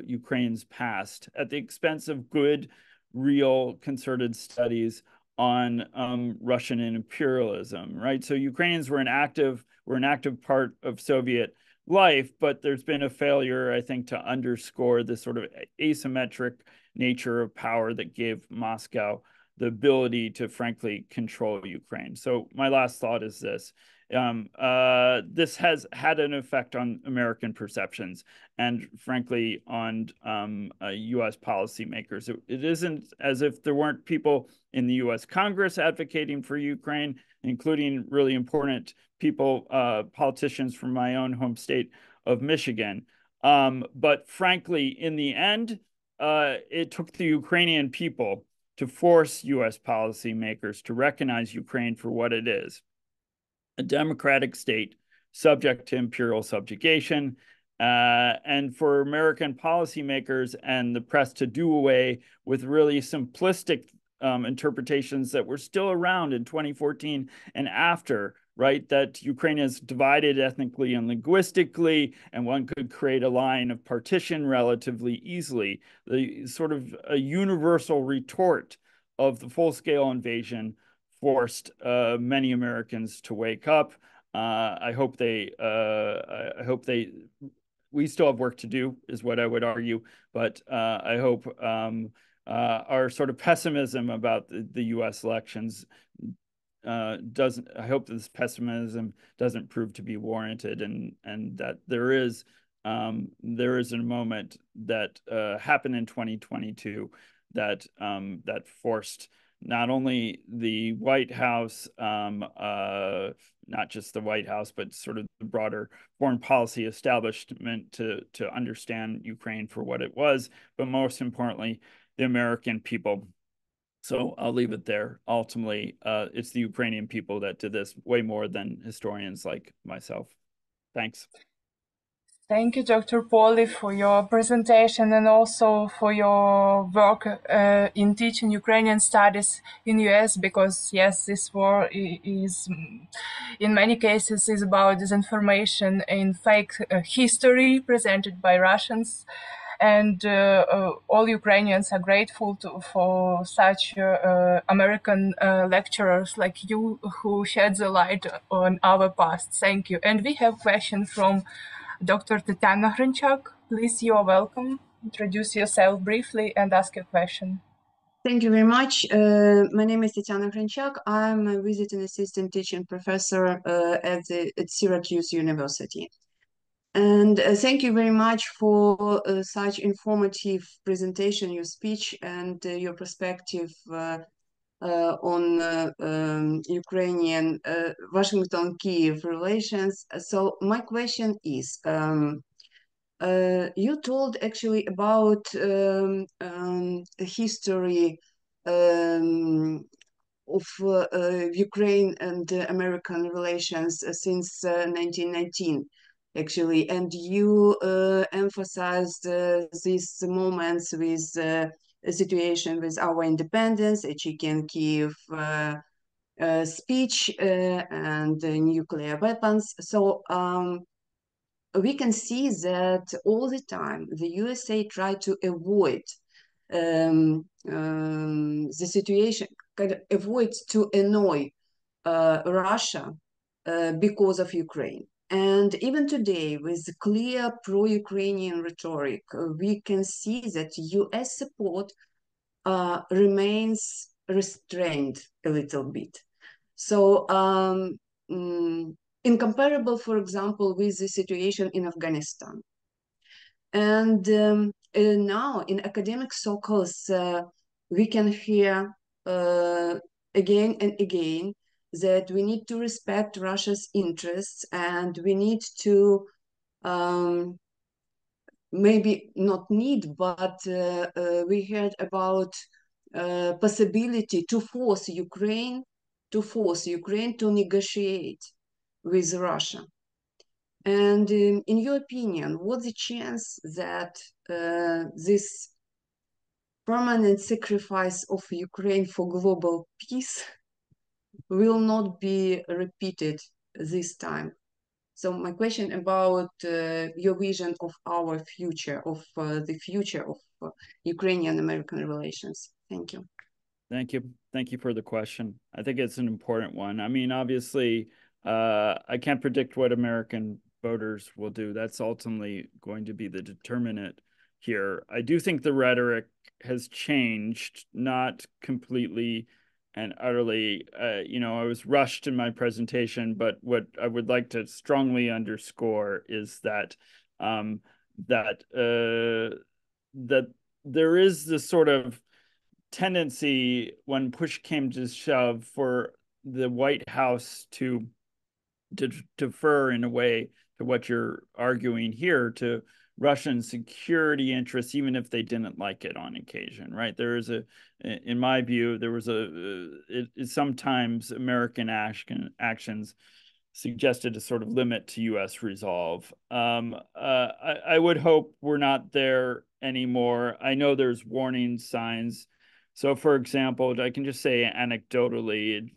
Ukraine's past at the expense of good, real, concerted studies on Russian imperialism, right? So Ukrainians were an active part of Soviet life, but there's been a failure, I think, to underscore the sort of asymmetric nature of power that gave Moscow the ability to, frankly, control Ukraine. So my last thought is this. This has had an effect on American perceptions and, frankly, on U.S. policymakers. It isn't as if there weren't people in the U.S. Congress advocating for Ukraine, including really important people, politicians from my own home state of Michigan. But frankly, in the end, it took the Ukrainian people to force U.S. policymakers to recognize Ukraine for what it is, a democratic state subject to imperial subjugation, and for American policymakers and the press to do away with really simplistic interpretations that were still around in 2014 and after, right? That Ukraine is divided ethnically and linguistically, and one could create a line of partition relatively easily. The sort of a universal retort of the full-scale invasion forced many Americans to wake up. I hope we still have work to do, is what I would argue, but I hope our sort of pessimism about the U.S. elections I hope this pessimism doesn't prove to be warranted, and that there is a moment that happened in 2022 that forced not only the White House, not just the White House, but sort of the broader foreign policy establishment to understand Ukraine for what it was, but most importantly, the American people. So I'll leave it there. Ultimately, it's the Ukrainian people that did this way more than historians like myself. Thanks. Thank you, Dr. Pauly, for your presentation and also for your work in teaching Ukrainian studies in US, because yes, this war is in many cases is about disinformation and fake history presented by Russians. And all Ukrainians are grateful for such American lecturers like you who shed the light on our past. Thank you. And we have a question from Dr. Tatiana Hrenchak. Please, you are welcome. Introduce yourself briefly and ask your question. Thank you very much. My name is Tatiana Hrenchak. I'm a visiting assistant teaching professor at Syracuse University. And thank you very much for such informative presentation, your speech, and your perspective on Ukrainian Washington-Kyiv relations. So my question is, you told actually about the history of Ukraine and American relations since 1919. Actually, and you emphasized these moments with a situation with our independence, a chicken Kyiv speech, and nuclear weapons. So we can see that all the time the USA tried to avoid the situation, kind of avoid to annoy Russia because of Ukraine. And even today, with clear pro-Ukrainian rhetoric, we can see that US support remains restrained a little bit. So incomparable, for example, with the situation in Afghanistan. And now in academic circles, we can hear again and again that we need to respect Russia's interests, and we need to maybe not need, but we heard about possibility to force Ukraine to negotiate with Russia. And in your opinion, what's the chance that this permanent sacrifice of Ukraine for global peace will not be repeated this time? So my question about your vision of our future, of the future of Ukrainian-American relations. Thank you. Thank you. Thank you for the question. I think it's an important one. I mean, obviously, I can't predict what American voters will do. That's ultimately going to be the determinant here. I do think the rhetoric has changed, not completely and utterly. You know, I was rushed in my presentation, but what I would like to strongly underscore is that that there is this sort of tendency, when push came to shove, for the White House to defer in a way to what you're arguing here, to Russian security interests, even if they didn't like it on occasion, right? There is in my view, there was sometimes American actions suggested a sort of limit to U.S. resolve. I would hope we're not there anymore. I know there's warning signs So, for example, I can just say anecdotally,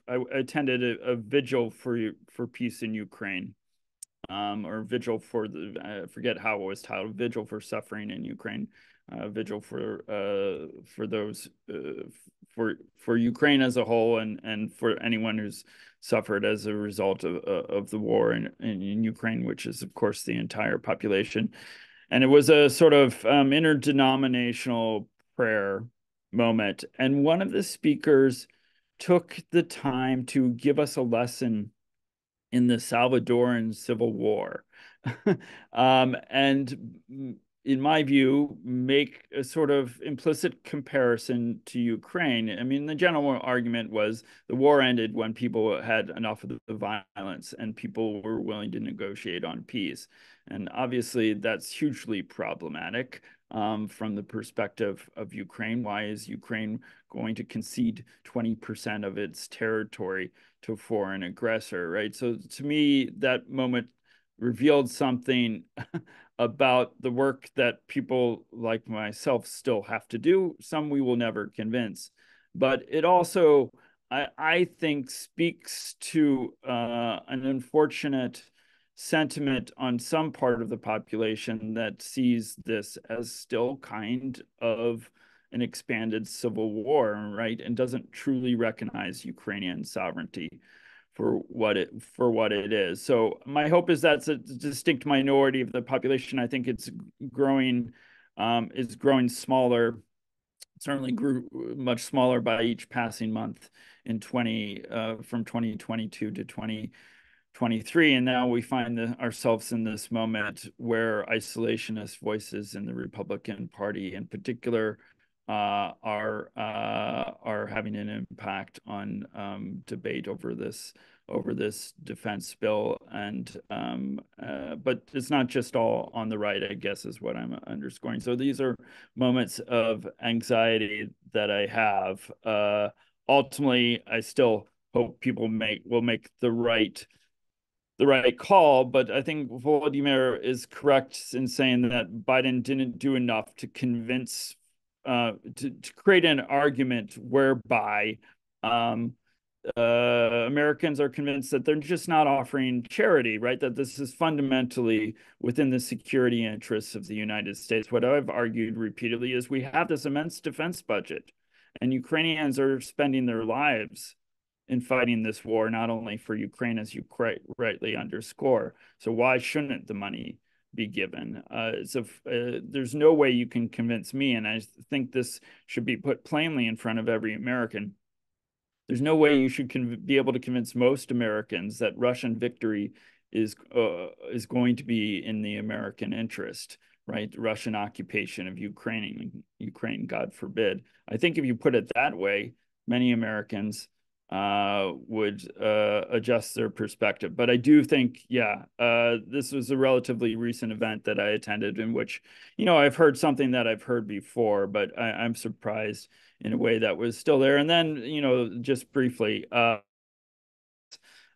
I attended a vigil for peace in Ukraine, or vigil for I forget how it was titled, vigil for suffering in Ukraine, vigil for those for Ukraine as a whole, and for anyone who's suffered as a result of the war in Ukraine, which is of course the entire population. And it was a sort of interdenominational prayer moment. And one of the speakers took the time to give us a lesson in the Salvadoran Civil War. And in my view, make a sort of implicit comparison to Ukraine. I mean, the general argument was the war ended when people had enough of the violence and people were willing to negotiate on peace. And obviously, that's hugely problematic from the perspective of Ukraine. Why is Ukraine going to concede 20% of its territory to a foreign aggressor, right? So to me, that moment revealed something about the work that people like myself still have to do. Some we will never convince. But it also, I think, speaks to an unfortunate sentiment on some part of the population that sees this as still kind of an expanded civil war, right? And doesn't truly recognize Ukrainian sovereignty for what it is. So my hope is that's a distinct minority of the population. I think it's growing, is growing smaller. Certainly grew much smaller by each passing month in from 2022 to 2023, and now we find ourselves in this moment where isolationist voices in the Republican Party, in particular, are having an impact on debate over this defense bill. And but it's not just all on the right, I guess, is what I'm underscoring. So these are moments of anxiety that I have. Ultimately, I still hope people will make the right call, but I think Volodymyr is correct in saying that Biden didn't do enough to convince, to create an argument whereby Americans are convinced that they're just not offering charity, right? That this is fundamentally within the security interests of the United States. What I've argued repeatedly is we have this immense defense budget, and Ukrainians are spending their lives in fighting this war, not only for Ukraine, as you rightly underscore. So why shouldn't the money be given? There's no way you can convince me, and I think this should be put plainly in front of every American. There's no way you should be able to convince most Americans that Russian victory is going to be in the American interest, right? Russian occupation of Ukraine, God forbid. I think if you put it that way, many Americans would adjust their perspective. But I do think, this was a relatively recent event that I attended in which, I've heard something that I've heard before, but I'm surprised in a way that was still there. And then, just briefly,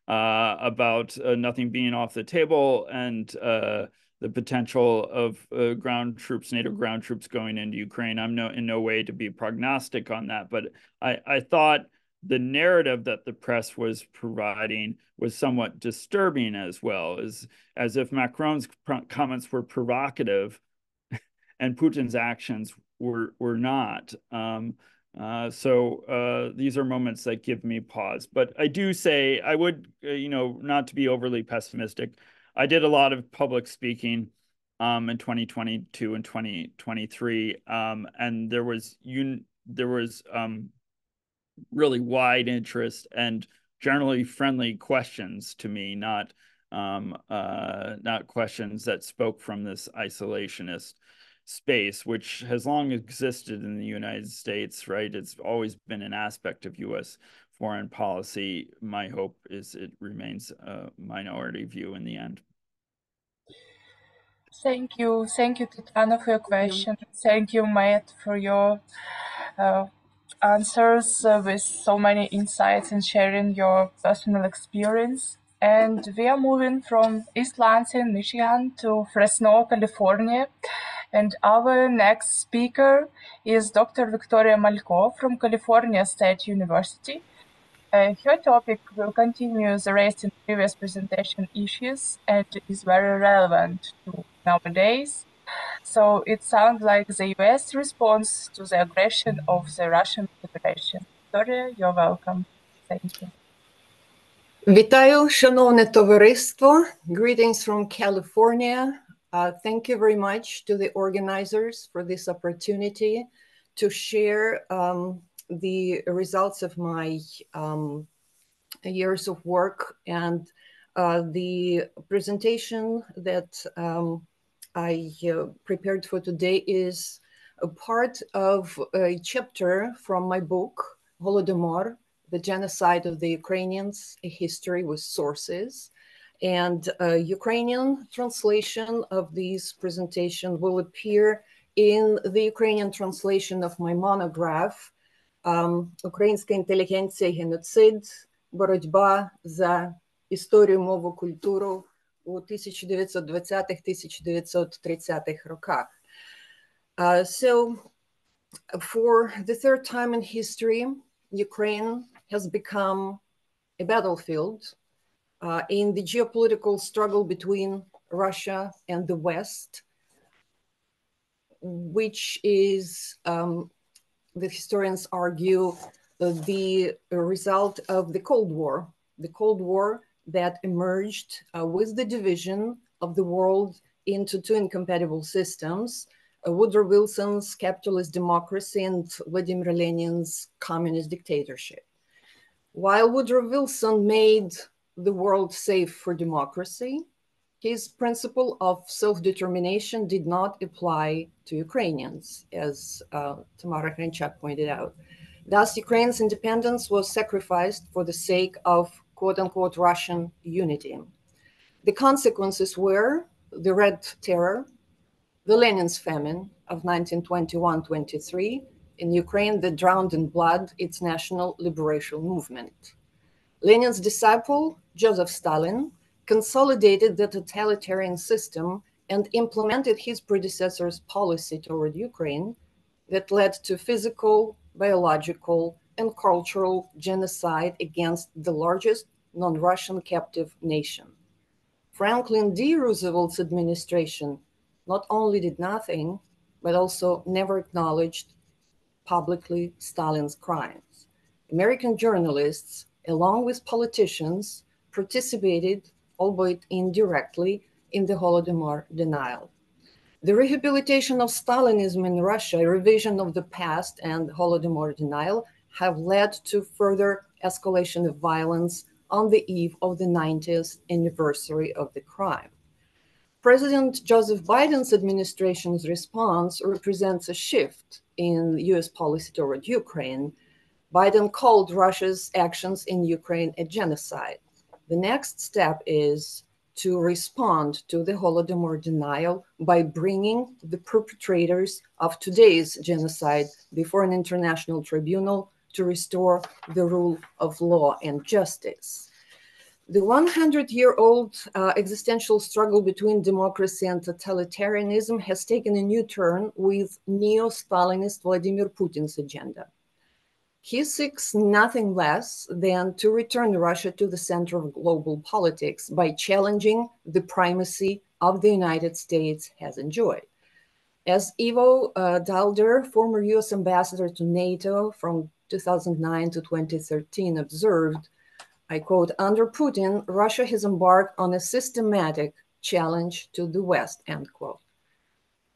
about nothing being off the table and the potential of ground troops, NATO ground troops going into Ukraine. I'm in no way to be prognostic on that, but I thought the narrative that the press was providing was somewhat disturbing as well, as if Macron's comments were provocative and Putin's actions were not. So these are moments that give me pause. But I do say, I would, not to be overly pessimistic, I did a lot of public speaking in 2022 and 2023, and there was really wide interest and generally friendly questions to me, not questions that spoke from this isolationist space, which has long existed in the United States, right? It's always been an aspect of U.S. foreign policy. My hope is it remains a minority view in the end. Thank you, Tatiana, for your question. Thank you, Matt, for your answers with so many insights and sharing your personal experience. And we are moving from East-Lansing, Michigan to Fresno, California. And our next speaker is Dr. Victoria Malko from California State University. Her topic will continue the raised in previous presentation issues and is very relevant to nowadays. So it sounds like the US response to the aggression of the Russian Federation. Victoria, you're welcome. Thank you. Вітаю, шановне товариство. Greetings from California. Thank you very much to the organizers for this opportunity to share the results of my years of work, and the presentation that I prepared for today is a part of a chapter from my book, Holodomor, The Genocide of the Ukrainians, A History with Sources. And a Ukrainian translation of this presentation will appear in the Ukrainian translation of my monograph, Українська інтелігенція, геноцид, боротьба за історію, мову, культуру у 1920-1930 роках. So, for the third time in history, Ukraine has become a battlefield in the geopolitical struggle between Russia and the West, which is, the historians argue, the result of the Cold War that emerged with the division of the world into two incompatible systems, Woodrow Wilson's capitalist democracy and Vladimir Lenin's communist dictatorship. While Woodrow Wilson made the world safe for democracy, his principle of self-determination did not apply to Ukrainians, as Tamara Hrenchak pointed out. Thus, Ukraine's independence was sacrificed for the sake of quote-unquote Russian unity. The consequences were the Red Terror, the Lenin's famine of 1921-23 in Ukraine that drowned in blood its national liberation movement. Lenin's disciple, Joseph Stalin, consolidated the totalitarian system and implemented his predecessor's policy toward Ukraine that led to physical, biological, and cultural genocide against the largest non-Russian captive nation. Franklin D. Roosevelt's administration not only did nothing, but also never acknowledged publicly Stalin's crimes. American journalists, along with politicians, participated, albeit indirectly, in the Holodomor denial. The rehabilitation of Stalinism in Russia, a revision of the past, and Holodomor denial have led to further escalation of violence on the eve of the 90th anniversary of the crime. President Joseph Biden's administration's response represents a shift in US policy toward Ukraine. Biden called Russia's actions in Ukraine a genocide. The next step is to respond to the Holodomor denial by bringing the perpetrators of today's genocide before an international tribunal to restore the rule of law and justice. The 100-year-old existential struggle between democracy and totalitarianism has taken a new turn with neo-Stalinist Vladimir Putin's agenda. He seeks nothing less than to return Russia to the center of global politics by challenging the primacy of the United States has enjoyed. As Ivo Dalder, former US ambassador to NATO from 2009 to 2013, observed, I quote, "Under Putin, Russia has embarked on a systematic challenge to the West," end quote.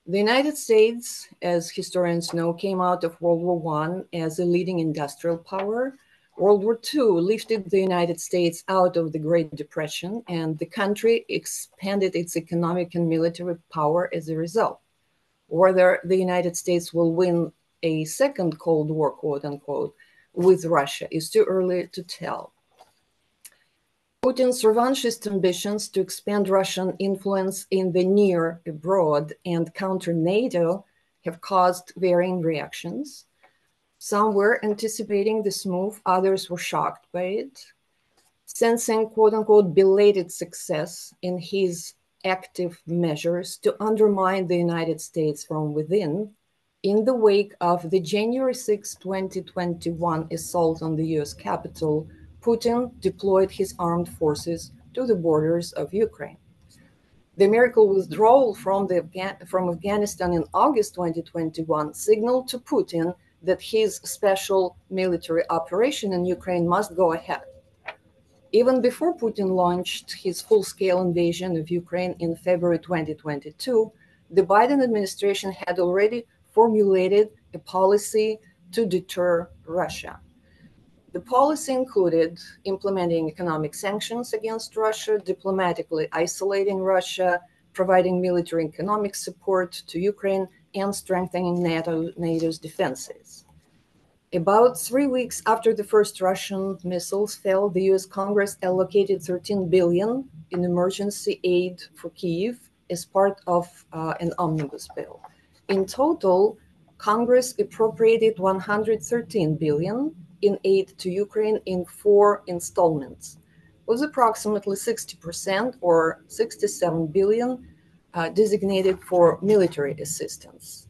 The United States, as historians know, came out of World War I as a leading industrial power. World War II lifted the United States out of the Great Depression, and the country expanded its economic and military power as a result. Whether the United States will win a second Cold War, quote unquote, with Russia is too early to tell. Putin's revanchist ambitions to expand Russian influence in the near abroad and counter NATO have caused varying reactions. Some were anticipating this move, others were shocked by it. Sensing quote-unquote belated success in his active measures to undermine the United States from within, in the wake of the January 6, 2021 assault on the US Capitol, Putin deployed his armed forces to the borders of Ukraine. The American withdrawal from Afghanistan in August 2021 signaled to Putin that his special military operation in Ukraine must go ahead. Even before Putin launched his full-scale invasion of Ukraine in February 2022, the Biden administration had already formulated a policy to deter Russia. The policy included implementing economic sanctions against Russia, diplomatically isolating Russia, providing military and economic support to Ukraine, and strengthening NATO's defenses. About 3 weeks after the first Russian missiles fell, the US Congress allocated $13 billion in emergency aid for Kyiv as part of an omnibus bill. In total, Congress appropriated $113 billion in aid to Ukraine in 4 installments, with approximately 60% or $67 billion designated for military assistance.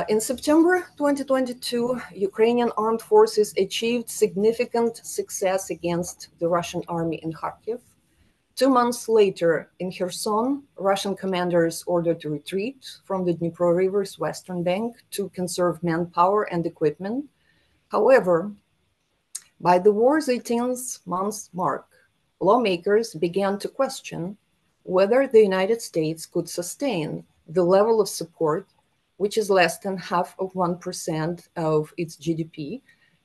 In September 2022, Ukrainian armed forces achieved significant success against the Russian army in Kharkiv. 2 months later, in Kherson, Russian commanders ordered to retreat from the Dnipro River's western bank to conserve manpower and equipment. However, by the war's 18th month mark, lawmakers began to question whether the United States could sustain the level of support, which is less than half of 1% of its GDP,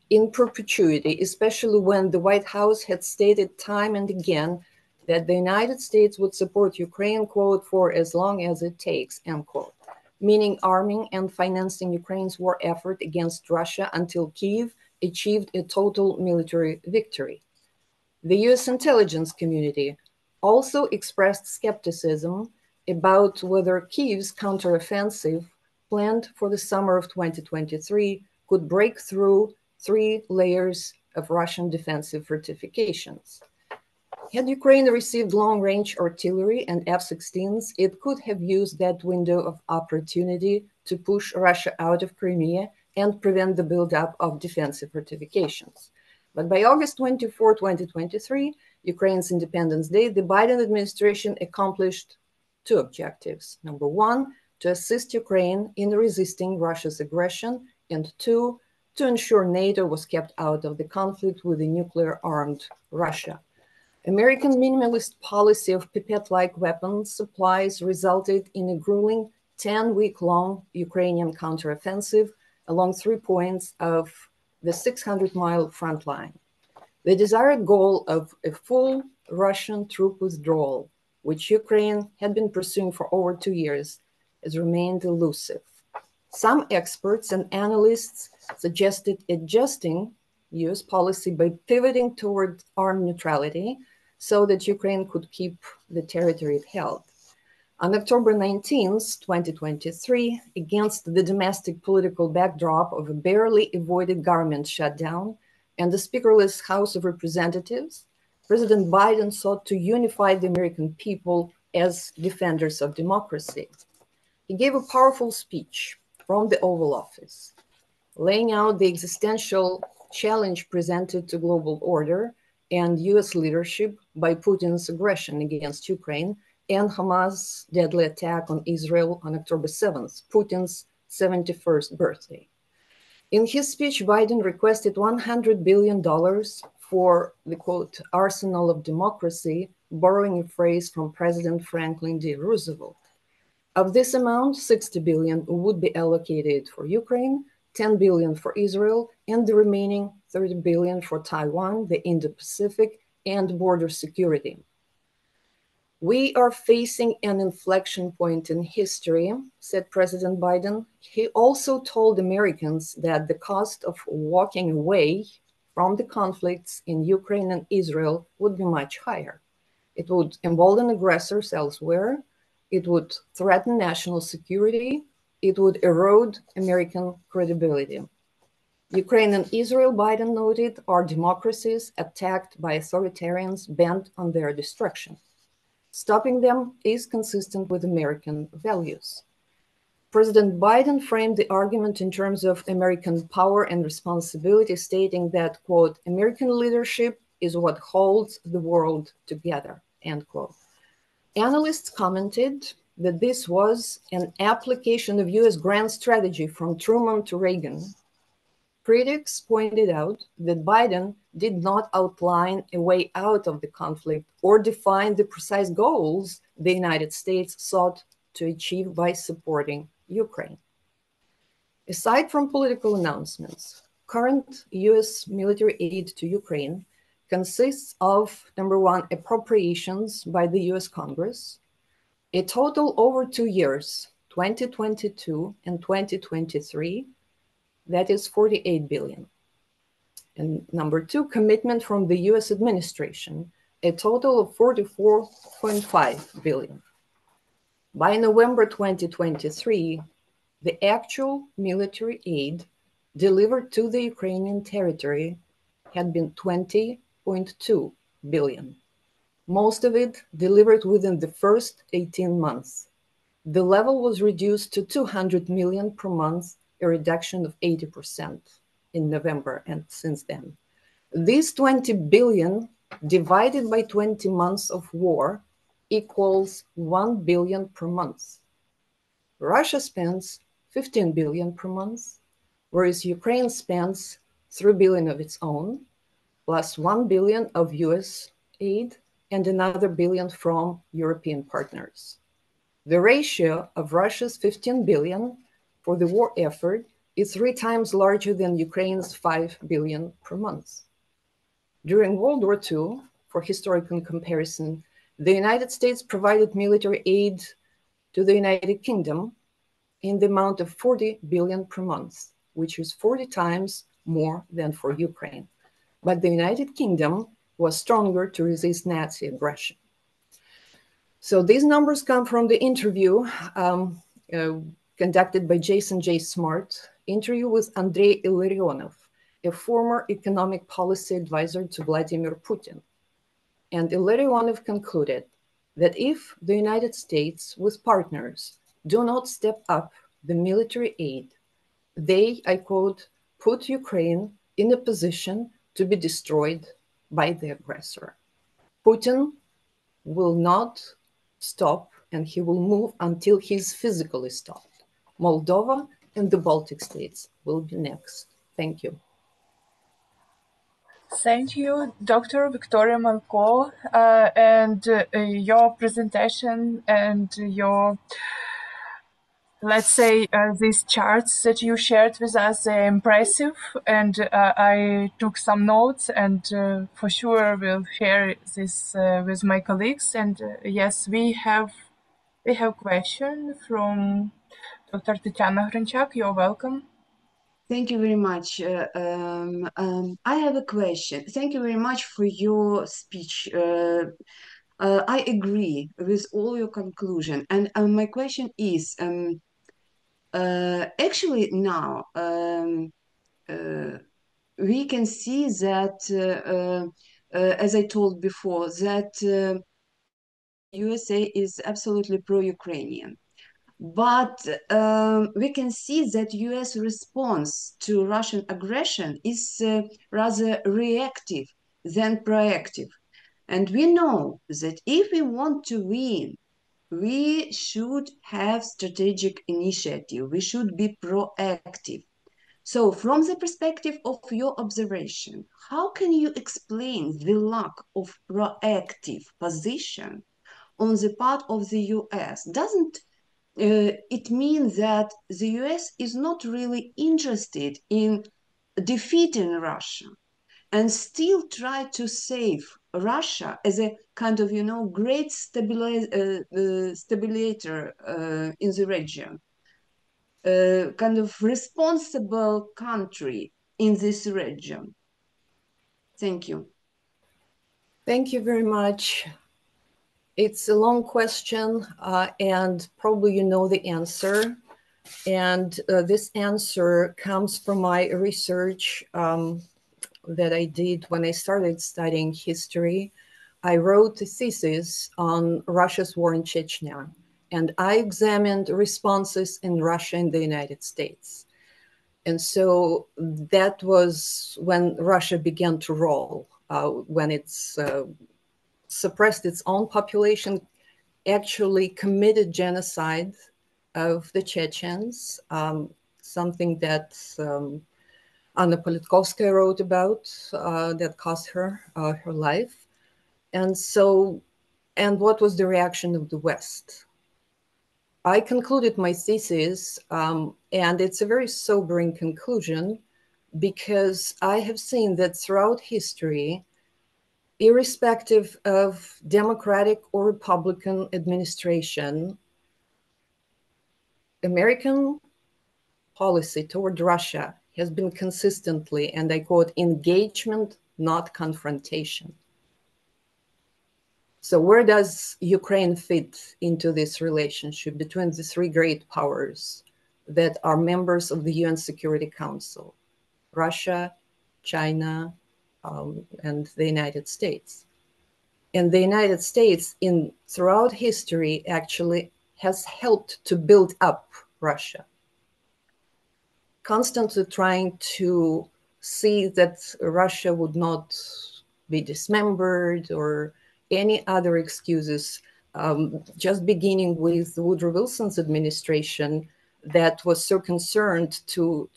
in perpetuity, especially when the White House had stated time and again that the United States would support Ukraine, quote, for as long as it takes, end quote, meaning arming and financing Ukraine's war effort against Russia until Kyiv achieved a total military victory. The US intelligence community also expressed skepticism about whether Kyiv's counteroffensive planned for the summer of 2023 could break through 3 layers of Russian defensive fortifications. Had Ukraine received long-range artillery and F-16s, it could have used that window of opportunity to push Russia out of Crimea and prevent the buildup of defensive fortifications. But by August 24, 2023, Ukraine's Independence Day, the Biden administration accomplished 2 objectives. Number 1, to assist Ukraine in resisting Russia's aggression, and 2, to ensure NATO was kept out of the conflict with a nuclear-armed Russia. American minimalist policy of pipette-like weapons supplies resulted in a grueling 10-week-long Ukrainian counteroffensive along 3 points of the 600-mile front line. The desired goal of a full Russian troop withdrawal, which Ukraine had been pursuing for over 2 years, has remained elusive. Some experts and analysts suggested adjusting US policy by pivoting toward armed neutrality so that Ukraine could keep the territory it held. On October 19, 2023, against the domestic political backdrop of a barely avoided government shutdown and the speakerless House of Representatives, President Biden sought to unify the American people as defenders of democracy. He gave a powerful speech from the Oval Office, laying out the existential challenge presented to global order and US leadership by Putin's aggression against Ukraine and Hamas' deadly attack on Israel on October 7th, Putin's 71st birthday. In his speech, Biden requested $100 billion for the, quote, arsenal of democracy, borrowing a phrase from President Franklin D. Roosevelt. Of this amount, $60 billion would be allocated for Ukraine, $10 billion for Israel, and the remaining $30 billion for Taiwan, the Indo-Pacific, and border security. We are facing an inflection point in history, said President Biden. He also told Americans that the cost of walking away from the conflicts in Ukraine and Israel would be much higher. It would embolden aggressors elsewhere. It would threaten national security. It would erode American credibility. Ukraine and Israel, Biden noted, are democracies attacked by authoritarians bent on their destruction. Stopping them is consistent with American values. President Biden framed the argument in terms of American power and responsibility, stating that, quote, American leadership is what holds the world together, end quote. Analysts commented that this was an application of US grand strategy from Truman to Reagan. Critics pointed out that Biden did not outline a way out of the conflict or define the precise goals the United States sought to achieve by supporting Ukraine. Aside from political announcements, current US military aid to Ukraine consists of, number one, appropriations by the US Congress, a total over 2 years, 2022 and 2023, that is 48 billion. And number two, commitment from the US administration, a total of 44.5 billion. By November 2023, the actual military aid delivered to the Ukrainian territory had been 20.2 billion. Most of it delivered within the first 18 months. The level was reduced to 200 million per month, a reduction of 80% in November and since then. These 20 billion divided by 20 months of war equals 1 billion per month. Russia spends 15 billion per month, whereas Ukraine spends 3 billion of its own, plus 1 billion of US aid and another billion from European partners. The ratio of Russia's 15 billion for the war effort is 3 times larger than Ukraine's 5 billion per month. During World War II, for historical comparison, the United States provided military aid to the United Kingdom in the amount of 40 billion per month, which is 40 times more than for Ukraine. But the United Kingdom was stronger to resist Nazi aggression. So these numbers come from the interview conducted by Jason J. Smart, interview with Andrei Illarionov, a former economic policy advisor to Vladimir Putin. And Illarionov concluded that if the United States with partners do not step up the military aid, they, I quote, put Ukraine in a position to be destroyed by the aggressor. Putin will not stop, and he will move until he's physically stopped. Moldova and the Baltic states will be next. Thank you. Thank you, Dr. Victoria Malko, and your presentation and your, let's say, these charts that you shared with us are impressive, and I took some notes, and for sure will share this with my colleagues. And yes, we have question from Dr. Tatiana Hranchak. You're welcome. Thank you very much. I have a question. Thank you very much for your speech. I agree with all your conclusion. And my question is, actually now, we can see that, as I told before, that USA is absolutely pro-Ukrainian. But we can see that US response to Russian aggression is rather reactive than proactive. And we know that if we want to win, we should have strategic initiative. We should be proactive. So from the perspective of your observation, how can you explain the lack of proactive position on the part of the US? Doesn't it means that the US is not really interested in defeating Russia and still try to save Russia as a kind of, great stabilizer in the region, kind of responsible country in this region. Thank you. Thank you very much. It's a long question, and probably you know the answer. And this answer comes from my research that I did when I started studying history. I wrote a thesis on Russia's war in Chechnya, and I examined responses in Russia and the United States. And so that was when Russia began to roll, when it's suppressed its own population, actually committed genocide of the Chechens, something that Anna Politkovskaya wrote about, that cost her her life. And so, and what was the reaction of the West? I concluded my thesis, and it's a very sobering conclusion, because I have seen that throughout history, irrespective of Democratic or Republican administration, American policy toward Russia has been consistently, and I quote, engagement, not confrontation. So where does Ukraine fit into this relationship between the three great powers that are members of the UN Security Council? Russia, China, and the United States. And the United States throughout history actually has helped to build up Russia, constantly trying to see that Russia would not be dismembered or any other excuses, just beginning with Woodrow Wilson's administration that was so concerned to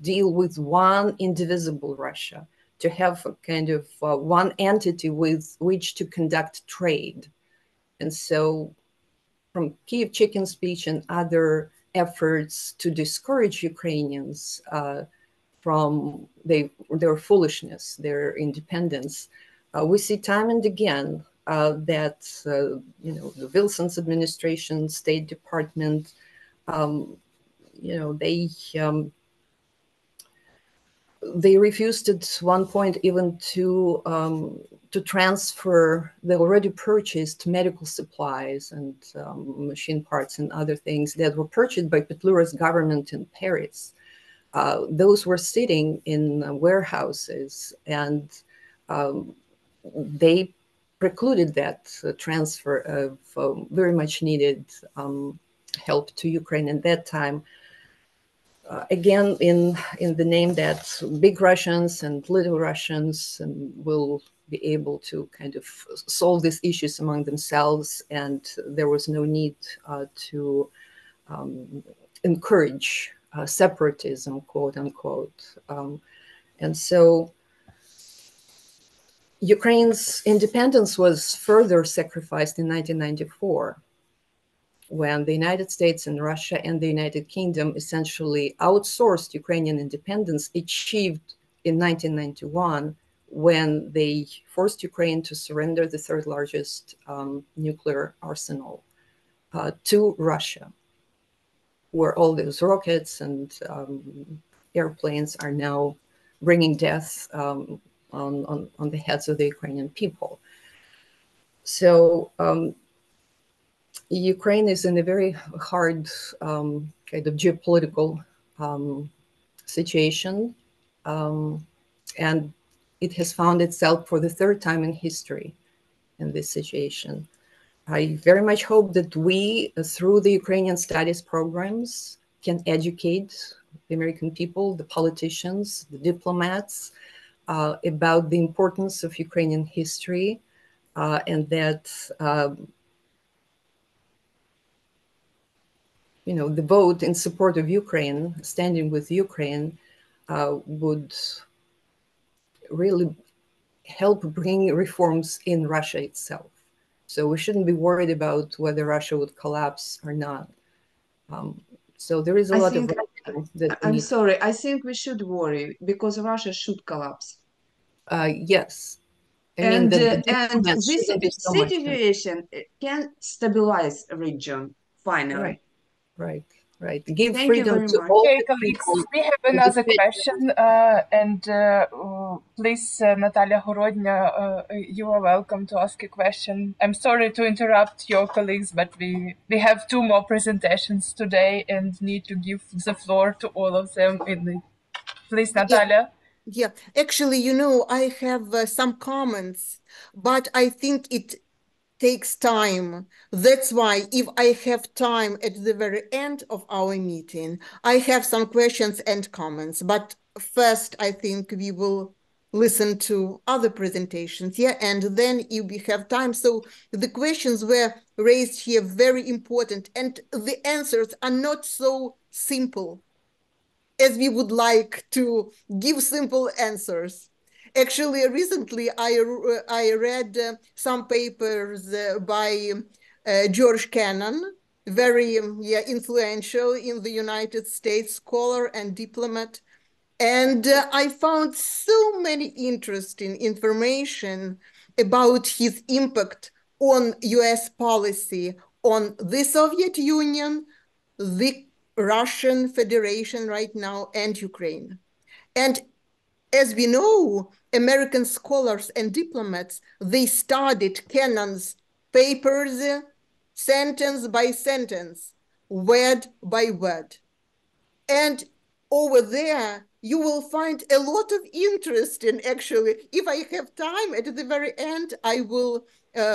deal with one indivisible Russia, to have a kind of one entity with which to conduct trade. And so from Kyiv Chicken Speech and other efforts to discourage Ukrainians from their foolishness, their independence, we see time and again that the Wilson's administration, State Department, they refused at one point even to transfer the already purchased medical supplies and machine parts and other things that were purchased by Petliura's government in Paris. Those were sitting in warehouses, and they precluded that transfer of very much needed help to Ukraine at that time. Again, in the name that big Russians and little Russians will be able to kind of solve these issues among themselves, and there was no need to encourage separatism, quote unquote. And so Ukraine's independence was further sacrificed in 1994, when the United States and Russia and the United Kingdom essentially outsourced Ukrainian independence, achieved in 1991, when they forced Ukraine to surrender the third largest nuclear arsenal to Russia, where all those rockets and airplanes are now bringing death on the heads of the Ukrainian people. So Ukraine is in a very hard kind of geopolitical situation, and it has found itself for the third time in history in this situation. I very much hope that we, through the Ukrainian studies programs, can educate the American people, the politicians, the diplomats, about the importance of Ukrainian history, and that the vote in support of Ukraine, standing with Ukraine, would really help bring reforms in Russia itself. So we shouldn't be worried about whether Russia would collapse or not. So there is a lot of... I'm sorry, I think we should worry because Russia should collapse. Yes. And this situation can stabilize a region, finally. Right. Give Thank freedom to all the people. We have another question, and please, Nataliya Gorodnia, you are welcome to ask a question. I'm sorry to interrupt your colleagues, but we have 2 more presentations today and need to give the floor to all of them. Please, Nataliya. Yeah, actually, you know, I have some comments, but I think it takes time. That's why if I have time at the very end of our meeting, I have some questions and comments. But first, I think we will listen to other presentations, yeah, and then if we have time. So the questions were raised here, very important, and the answers are not so simple as we would like to give simple answers. Actually, recently I read some papers by George Kennan, very influential in the United States scholar and diplomat. And I found so many interesting information about his impact on US policy on the Soviet Union, the Russian Federation right now, and Ukraine. And as we know, American scholars and diplomats, they studied Kennan's papers sentence by sentence, word by word. And over there, you will find a lot of interest in actually, if I have time at the very end, I will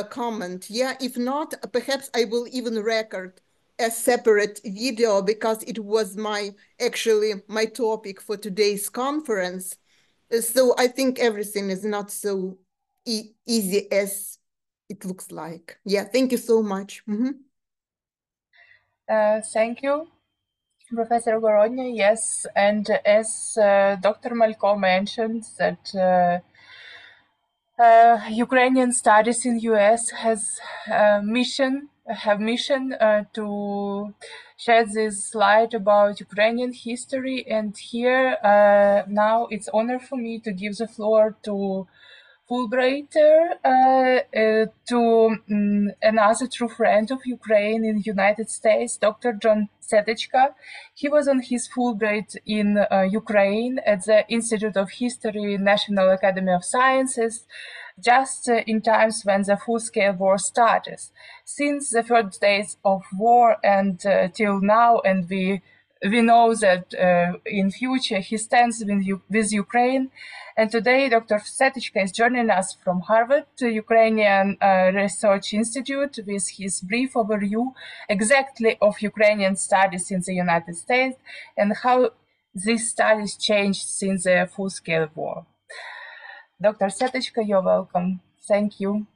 comment. Yeah, if not, perhaps I will even record a separate video because it was actually my topic for today's conference. So I think everything is not so easy as it looks like. Yeah, thank you so much. Thank you, Professor Gorodnia. Yes, and as Dr. Malko mentioned, that Ukrainian studies in US have mission to shed this light about Ukrainian history. And here now it's honor for me to give the floor to Fulbrighter, to another true friend of Ukraine in the United States, Dr. John Setechka. He was on his Fulbright in Ukraine at the Institute of History, National Academy of Sciences, just in times when the full-scale war started. Since the first days of war and till now, and we know that in future he stands with Ukraine. And today, Dr. Setechka is joining us from Harvard Ukrainian Research Institute with his brief overview exactly of Ukrainian studies in the United States and how these studies changed since the full-scale war. Dr. Setechka, you're welcome. Thank you.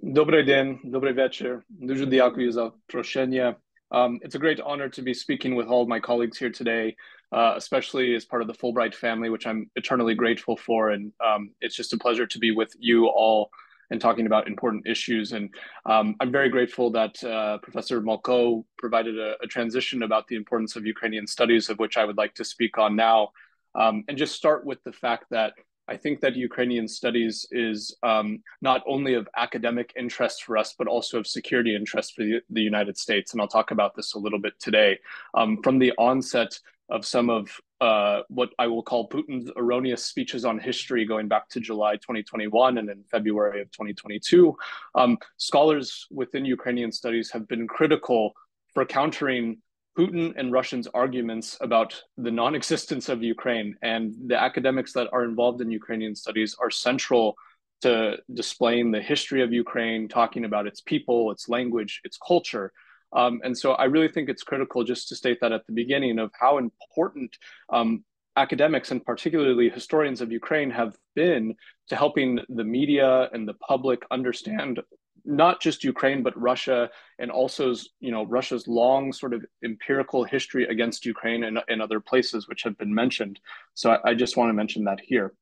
Добрий день, добрий вечір. Дуже дякую за запрошення. It's a great honor to be speaking with all of my colleagues here today, especially as part of the Fulbright family, which I'm eternally grateful for. And it's just a pleasure to be with you all and talking about important issues. And I'm very grateful that Professor Malko provided a transition about the importance of Ukrainian studies, of which I would like to speak on now. And just start with the fact that I think that Ukrainian studies is not only of academic interest for us, but also of security interest for the United States. And I'll talk about this a little bit today. From the onset of some of what I will call Putin's erroneous speeches on history going back to July 2021 and in February of 2022, scholars within Ukrainian studies have been critical for countering Putin and Russians' arguments about the non-existence of Ukraine, and the academics that are involved in Ukrainian studies are central to displaying the history of Ukraine, talking about its people, its language, its culture. And so I really think it's critical just to state that at the beginning of how important academics and particularly historians of Ukraine have been to helping the media and the public understand not just Ukraine, but Russia, and also, Russia's long sort of empirical history against Ukraine and other places, which have been mentioned. So I just want to mention that here.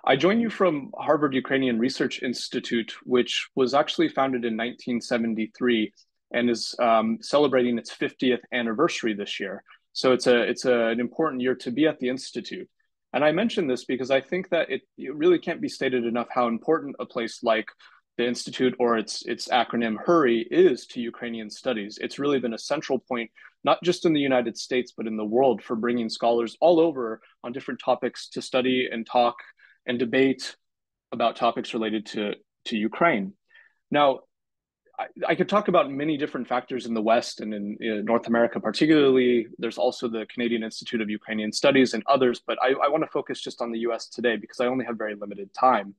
I join you from Harvard Ukrainian Research Institute, which was actually founded in 1973 and is celebrating its 50th anniversary this year. So it's an important year to be at the Institute. And I mention this because I think that it really can't be stated enough how important a place like the Institute, or its acronym HURRY, is to Ukrainian studies. It's really been a central point, not just in the United States, but in the world, for bringing scholars all over on different topics to study and talk and debate about topics related to Ukraine. Now, I could talk about many different factors in the West and in North America particularly. There's also the Canadian Institute of Ukrainian Studies and others, but I want to focus just on the US today because I only have very limited time.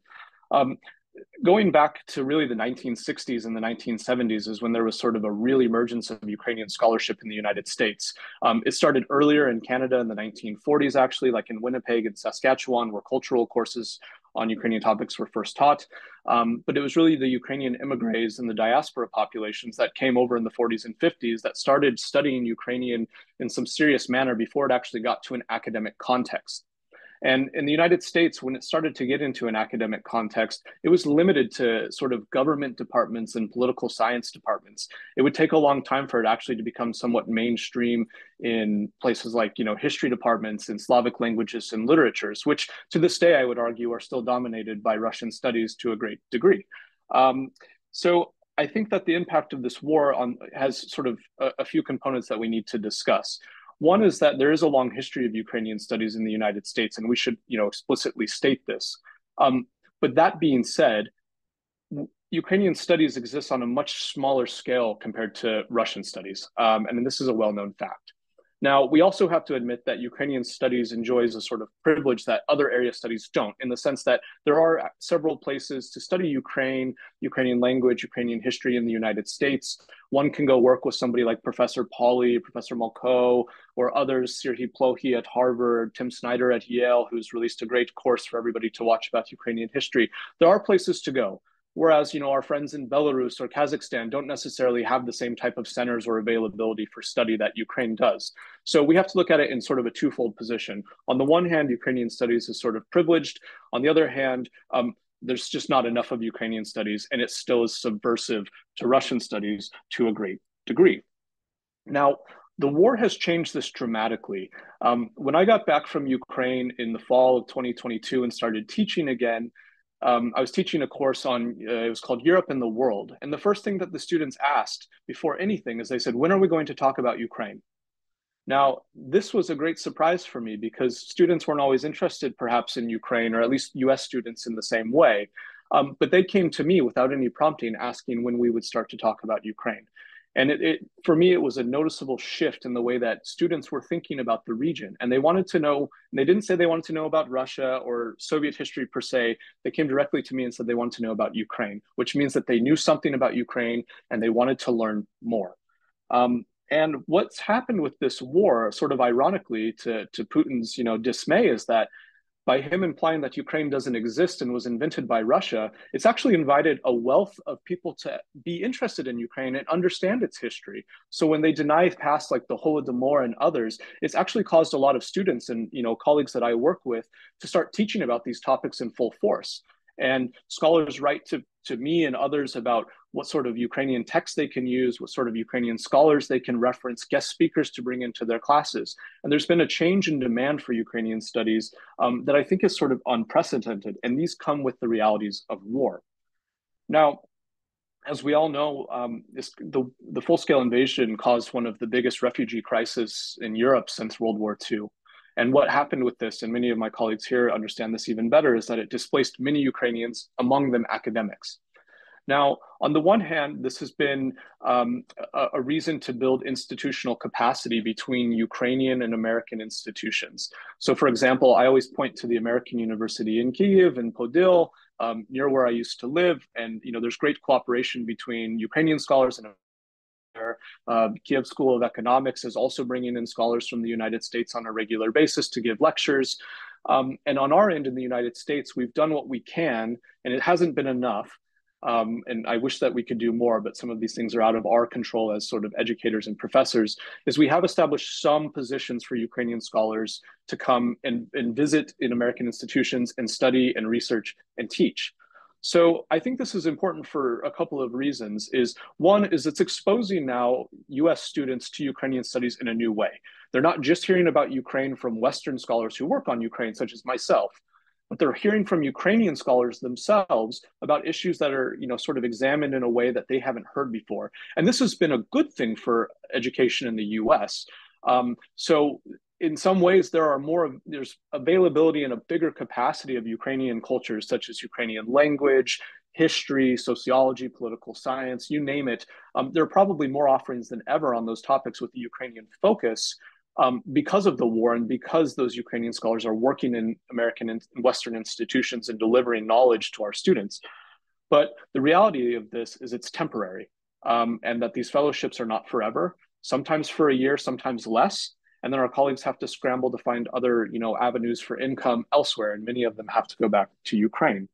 Going back to really the 1960s and the 1970s is when there was sort of a real emergence of Ukrainian scholarship in the United States. It started earlier in Canada in the 1940s, actually, like in Winnipeg and Saskatchewan, where cultural courses on Ukrainian topics were first taught. But it was really the Ukrainian immigrants and the diaspora populations that came over in the 40s and 50s that started studying Ukrainian in some serious manner before it actually got to an academic context. And in the United States, when it started to get into an academic context, it was limited to sort of government departments and political science departments. It would take a long time for it actually to become somewhat mainstream in places like, history departments and Slavic languages and literatures, which to this day, I would argue, are still dominated by Russian studies to a great degree. So I think that the impact of this war has sort of a few components that we need to discuss. One is that there is a long history of Ukrainian studies in the United States, and we should, explicitly state this. But that being said, Ukrainian studies exist on a much smaller scale compared to Russian studies, and this is a well-known fact. Now, we also have to admit that Ukrainian studies enjoys a sort of privilege that other area studies don't, in the sense that there are several places to study Ukraine, Ukrainian language, Ukrainian history in the United States. One can go work with somebody like Professor Pauly, Professor Malko, or others, Serhiy Plokhy at Harvard, Tim Snyder at Yale, who's released a great course for everybody to watch about Ukrainian history. There are places to go. Whereas, our friends in Belarus or Kazakhstan don't necessarily have the same type of centers or availability for study that Ukraine does. So we have to look at it in sort of a twofold position. On the one hand, Ukrainian studies is sort of privileged. On the other hand, there's just not enough of Ukrainian studies, and it still is subversive to Russian studies to a great degree. Now, the war has changed this dramatically. When I got back from Ukraine in the fall of 2022 and started teaching again, I was teaching a course on, it was called Europe and the World. And the first thing that the students asked before anything is they said, when are we going to talk about Ukraine? Now, this was a great surprise for me because students weren't always interested perhaps in Ukraine, or at least US students in the same way. But they came to me without any prompting asking when we would start to talk about Ukraine. And for me, it was a noticeable shift in the way that students were thinking about the region. And they wanted to know, and they didn't say they wanted to know about Russia or Soviet history per se. They came directly to me and said they wanted to know about Ukraine, which means that they knew something about Ukraine and they wanted to learn more. And what's happened with this war, sort of ironically to Putin's dismay, is that by him implying that Ukraine doesn't exist and was invented by Russia, it's actually invited a wealth of people to be interested in Ukraine and understand its history. So when they deny past like the Holodomor and others, it's actually caused a lot of students and colleagues that I work with to start teaching about these topics in full force. And scholars write to me and others about what sort of Ukrainian texts they can use, what sort of Ukrainian scholars they can reference, guest speakers to bring into their classes. And there's been a change in demand for Ukrainian studies that I think is sort of unprecedented. And these come with the realities of war. Now, as we all know, the full-scale invasion caused one of the biggest refugee crises in Europe since World War II. And what happened with this, and many of my colleagues here understand this even better, is that it displaced many Ukrainians, among them academics. Now, on the one hand, this has been a reason to build institutional capacity between Ukrainian and American institutions. So for example, I always point to the American University in Kyiv and Podil, near where I used to live. And there's great cooperation between Ukrainian scholars and Kyiv School of Economics is also bringing in scholars from the United States on a regular basis to give lectures. And on our end in the United States, we've done what we can, and it hasn't been enough. And I wish that we could do more, but some of these things are out of our control as sort of educators and professors, is we have established some positions for Ukrainian scholars to come and visit in American institutions and study and research and teach. So I think this is important for a couple of reasons. One is it's exposing now US students to Ukrainian studies in a new way. They're not just hearing about Ukraine from Western scholars who work on Ukraine, such as myself, but they're hearing from Ukrainian scholars themselves about issues that are, sort of examined in a way that they haven't heard before. And this has been a good thing for education in the US. So in some ways, there's availability and a bigger capacity of Ukrainian cultures, such as Ukrainian language, history, sociology, political science, you name it. There are probably more offerings than ever on those topics with the Ukrainian focus because of the war and because those Ukrainian scholars are working in American and Western institutions and delivering knowledge to our students. But the reality of this is it's temporary, and that these fellowships are not forever, sometimes for a year, sometimes less. And then our colleagues have to scramble to find other, avenues for income elsewhere, and many of them have to go back to Ukraine.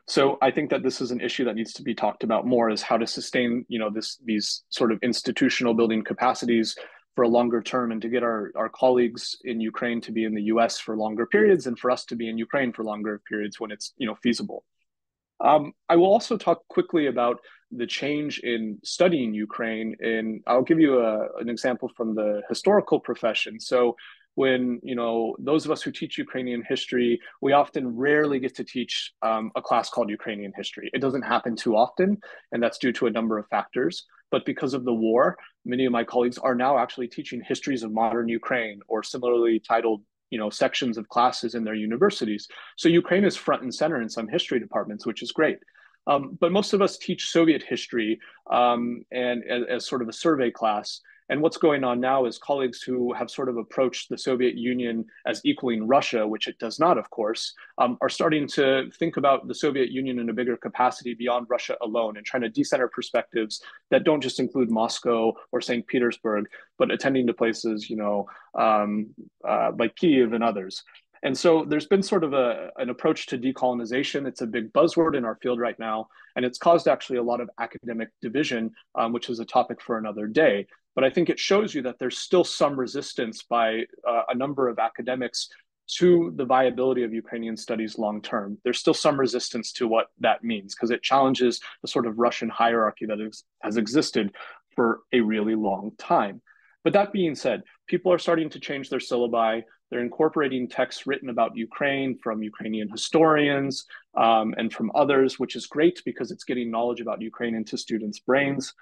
So I think that this is an issue that needs to be talked about more, is how to sustain, these sort of institutional building capacities for a longer term, and to get our colleagues in Ukraine to be in the US for longer periods, and for us to be in Ukraine for longer periods when it's, feasible. I will also talk quickly about the change in studying Ukraine, and I'll give you an example from the historical profession. So when, those of us who teach Ukrainian history, we often rarely get to teach a class called Ukrainian history. It doesn't happen too often, and that's due to a number of factors. But because of the war, many of my colleagues are now actually teaching histories of modern Ukraine, or similarly titled sections of classes in their universities. So Ukraine is front and center in some history departments, which is great. But most of us teach Soviet history and as sort of a survey class. And what's going on now is colleagues who have sort of approached the Soviet Union as equaling Russia, which it does not, of course, are starting to think about the Soviet Union in a bigger capacity beyond Russia alone, and trying to decenter perspectives that don't just include Moscow or St. Petersburg, but attending to places, like Kyiv and others. And so there's been sort of an approach to decolonization. It's a big buzzword in our field right now, and it's caused actually a lot of academic division, which is a topic for another day. But I think it shows you that there's still some resistance by a number of academics to the viability of Ukrainian studies long term. There's still some resistance to what that means, because it challenges the sort of Russian hierarchy that has existed for a really long time. But that being said, people are starting to change their syllabi. They're incorporating texts written about Ukraine from Ukrainian historians and from others, which is great because it's getting knowledge about Ukraine into students' brains.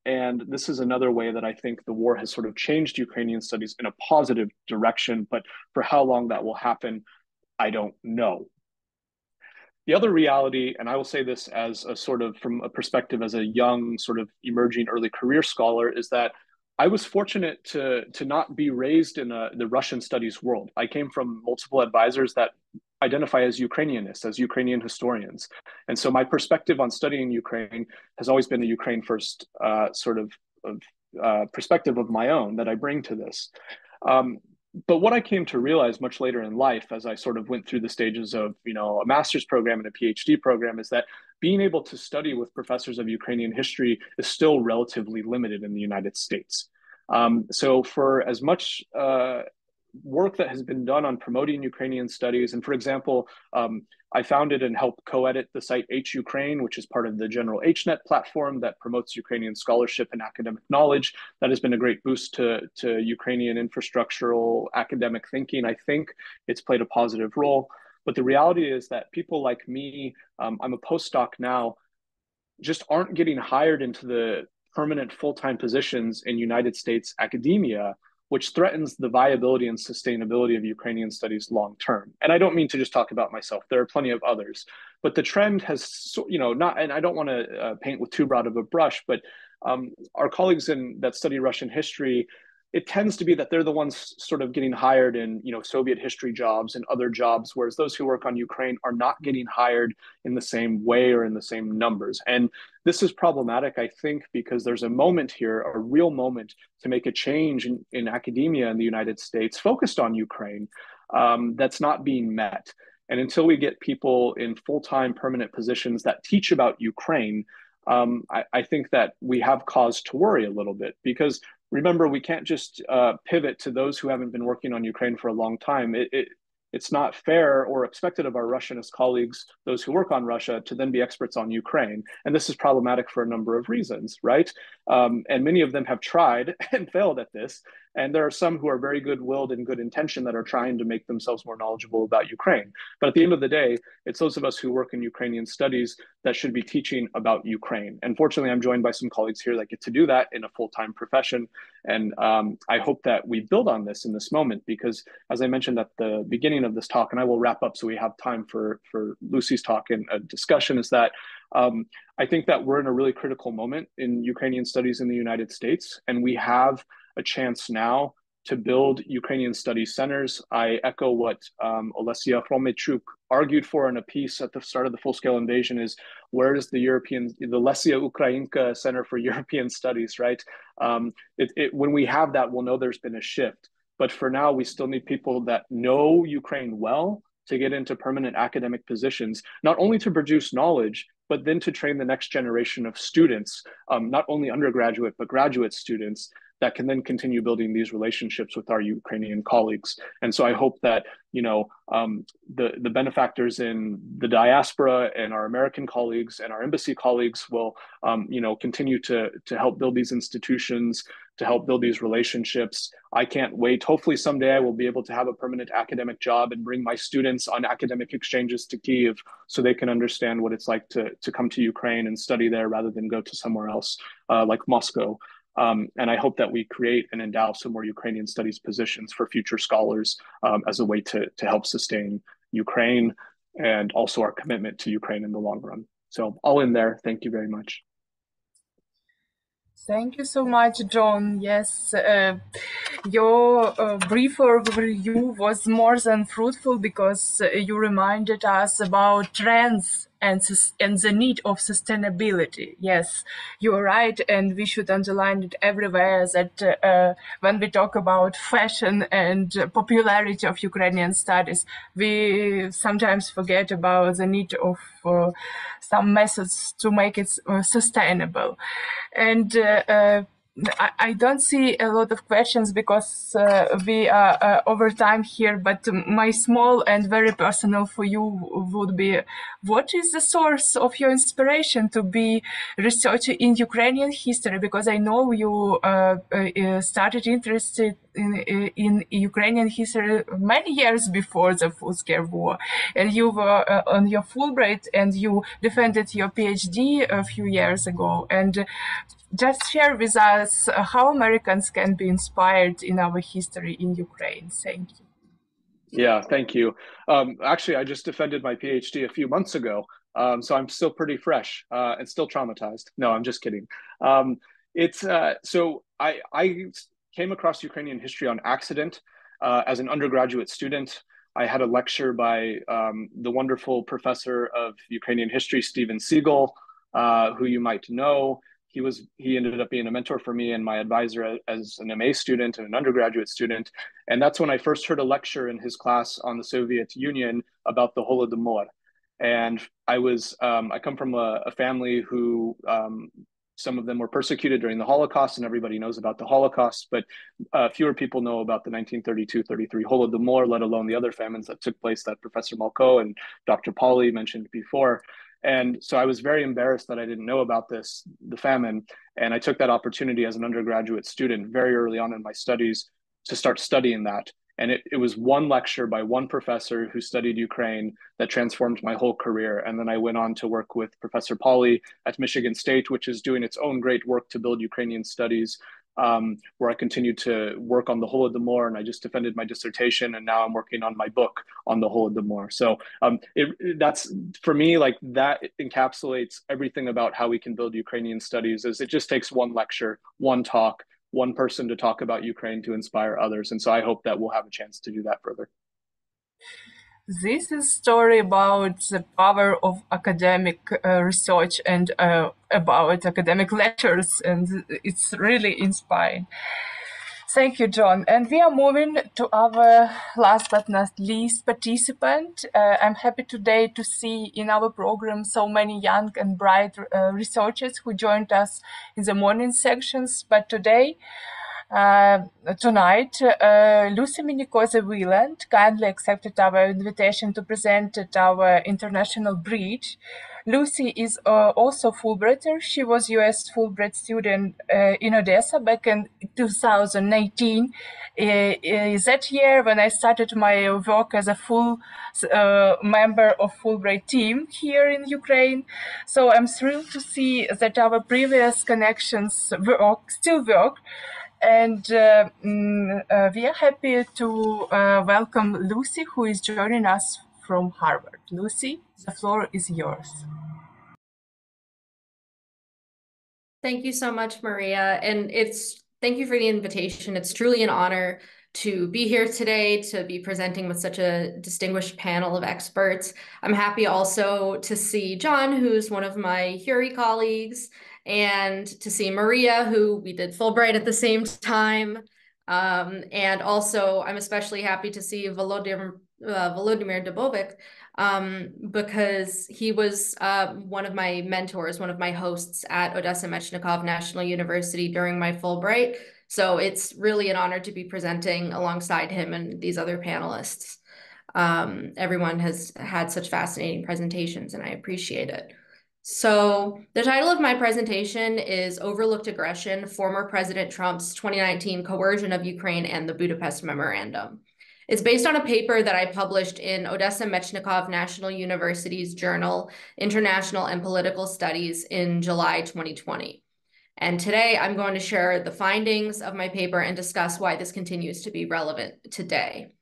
And this is another way that I think the war has sort of changed Ukrainian studies in a positive direction, but for how long that will happen, I don't know. The other reality, and I will say this as a sort of from a perspective as a young sort of emerging early career scholar, is that I was fortunate to not be raised in the Russian studies world. I came from multiple advisors that identify as Ukrainianists, as Ukrainian historians. And so my perspective on studying Ukraine has always been a Ukraine first sort of perspective of my own that I bring to this. But what I came to realize much later in life, as I sort of went through the stages of, a master's program and a PhD program, is that being able to study with professors of Ukrainian history is still relatively limited in the United States. So for as much work that has been done on promoting Ukrainian studies, and for example, I founded and helped co-edit the site H-Ukraine, which is part of the general HNet platform that promotes Ukrainian scholarship and academic knowledge. That has been a great boost to Ukrainian infrastructural academic thinking. I think it's played a positive role. But the reality is that people like me, I'm a postdoc now, just aren't getting hired into the permanent full-time positions in United States academia, which threatens the viability and sustainability of Ukrainian studies long term. And I don't mean to just talk about myself. There are plenty of others. But the trend has, not, and I don't want to paint with too broad of a brush, but our colleagues that study Russian history, it tends to be that they're the ones sort of getting hired in, Soviet history jobs and other jobs, whereas those who work on Ukraine are not getting hired in the same way or in the same numbers. And this is problematic, I think, because there's a moment here, a real moment to make a change in academia in the United States focused on Ukraine that's not being met. And until we get people in full-time permanent positions that teach about Ukraine, I think that we have cause to worry a little bit, because remember, we can't just pivot to those who haven't been working on Ukraine for a long time. It's not fair or expected of our Russianist colleagues, those who work on Russia, to then be experts on Ukraine. And this is problematic for a number of reasons, right? And many of them have tried and failed at this. And there are some who are very good-willed and good intention that are trying to make themselves more knowledgeable about Ukraine. But at the end of the day, it's those of us who work in Ukrainian studies that should be teaching about Ukraine. And fortunately, I'm joined by some colleagues here that get to do that in a full-time profession. And I hope that we build on this in this moment, because as I mentioned at the beginning of this talk, and I will wrap up so we have time for Lucy's talk and a discussion, is that I think that we're in a really critical moment in Ukrainian studies in the United States, and we have a chance now to build Ukrainian studies centers. I echo what Olesia Hromechuk argued for in a piece at the start of the full-scale invasion, is where is the Lesia Ukrainka Center for European Studies, right? When we have that, we'll know there's been a shift. But for now, we still need people that know Ukraine well to get into permanent academic positions, not only to produce knowledge, but then to train the next generation of students, not only undergraduate, but graduate students, that can then continue building these relationships with our Ukrainian colleagues. And so I hope that, you know, the benefactors in the diaspora and our American colleagues and our embassy colleagues will, you know, continue to help build these institutions, to help build these relationships. I can't wait. Hopefully someday I will be able to have a permanent academic job and bring my students on academic exchanges to Kyiv so they can understand what it's like to come to Ukraine and study there rather than go to somewhere else like Moscow. And I hope that we create and endow some more Ukrainian studies positions for future scholars as a way to help sustain Ukraine and also our commitment to Ukraine in the long run. So I'll end there. Thank you very much. Thank you so much, John. Yes, your brief overview was more than fruitful, because you reminded us about trends and the need of sustainability. Yes, you're right, and we should underline it everywhere that when we talk about fashion and popularity of Ukrainian studies, we sometimes forget about the need of some methods to make it sustainable. And I don't see a lot of questions because we are over time here, but my small and very personal for you would be, what is the source of your inspiration to be researcher in Ukrainian history? Because I know you started interested in Ukrainian history many years before the full-scale war, and you were on your Fulbright and you defended your Ph.D. a few years ago. And just share with us how Americans can be inspired in our history in Ukraine. Thank you. Yeah, thank you. Actually, I just defended my PhD a few months ago, so I'm still pretty fresh and still traumatized. No, I'm just kidding. So I came across Ukrainian history on accident as an undergraduate student. I had a lecture by the wonderful professor of Ukrainian history, Steven Siegel, who you might know. He ended up being a mentor for me and my advisor as an MA student and an undergraduate student. And that's when I first heard a lecture in his class on the Soviet Union about the Holodomor. And I come from a family who, some of them were persecuted during the Holocaust, and everybody knows about the Holocaust, but fewer people know about the 1932-33 Holodomor, let alone the other famines that took place that Professor Malko and Dr. Pauly mentioned before. And so I was very embarrassed that I didn't know about the famine. And I took that opportunity as an undergraduate student very early on in my studies to start studying that. And it was one lecture by one professor who studied Ukraine that transformed my whole career. And then I went on to work with Professor Pauly at Michigan State, which is doing its own great work to build Ukrainian studies, where I continued to work on the Holodomor, and I just defended my dissertation, and now I'm working on my book on the Holodomor. So that's, for me, like, that encapsulates everything about how we can build Ukrainian studies. Is it just takes one lecture, one talk, one person to talk about Ukraine to inspire others. And so I hope that we'll have a chance to do that further. This is a story about the power of academic research and about academic lectures, and it's really inspiring. Thank you, John. And we are moving to our last but not least participant. I'm happy today to see in our program so many young and bright researchers who joined us in the morning sections. But today Tonight, Lucy Minikoza-Wieland kindly accepted our invitation to present at our International Bridge. Lucy is also Fulbrighter. She was US Fulbright student in Odessa back in 2019. That year when I started my work as a full member of Fulbright team here in Ukraine. So I'm thrilled to see that our previous connections still work. And we are happy to welcome Lucy, who is joining us from Harvard. Lucy, the floor is yours. Thank you so much, Mariia. And thank you for the invitation. It's truly an honor to be here today, to be presenting with such a distinguished panel of experts. I'm happy also to see John, who's one of my Curie colleagues, and to see Mariia, who we did Fulbright at the same time. And also, I'm especially happy to see Volodymyr Dubovic, because he was one of my mentors, one of my hosts at Odessa Mechnikov National University during my Fulbright. So it's really an honor to be presenting alongside him and these other panelists. Everyone has had such fascinating presentations, and I appreciate it. So the title of my presentation is Overlooked Aggression, Former President Trump's 2019 Coercion of Ukraine and the Budapest Memorandum. It's based on a paper that I published in Odessa Mechnikov National University's journal, International and Political Studies, in July 2020. And today I'm going to share the findings of my paper and discuss why this continues to be relevant today.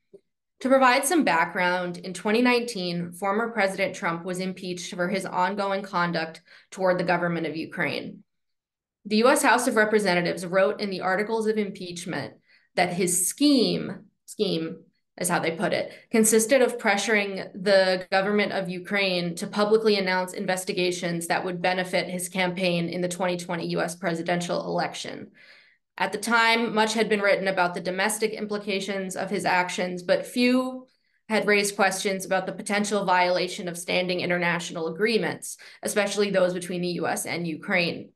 To provide some background, in 2019, former President Trump was impeached for his ongoing conduct toward the government of Ukraine. The US House of Representatives wrote in the articles of impeachment that his scheme is how they put it, consisted of pressuring the government of Ukraine to publicly announce investigations that would benefit his campaign in the 2020 US presidential election. At the time, much had been written about the domestic implications of his actions, but few had raised questions about the potential violation of standing international agreements, especially those between the US and Ukraine.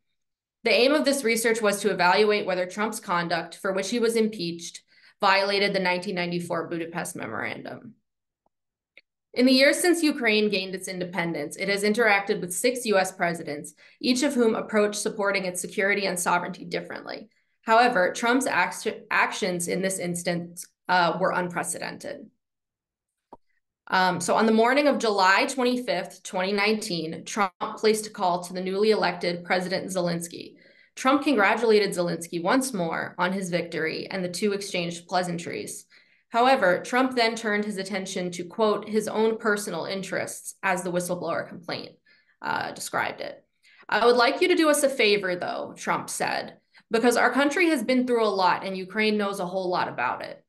The aim of this research was to evaluate whether Trump's conduct, for which he was impeached, violated the 1994 Budapest Memorandum. In the years since Ukraine gained its independence, it has interacted with 6 US presidents, each of whom approached supporting its security and sovereignty differently. However, Trump's actions in this instance were unprecedented. So on the morning of July 25th, 2019, Trump placed a call to the newly elected President Zelensky. Trump congratulated Zelensky once more on his victory, and the two exchanged pleasantries. However, Trump then turned his attention to, quote, his own personal interests, as the whistleblower complaint described it. I would like you to do us a favor, though, Trump said, because our country has been through a lot and Ukraine knows a whole lot about it.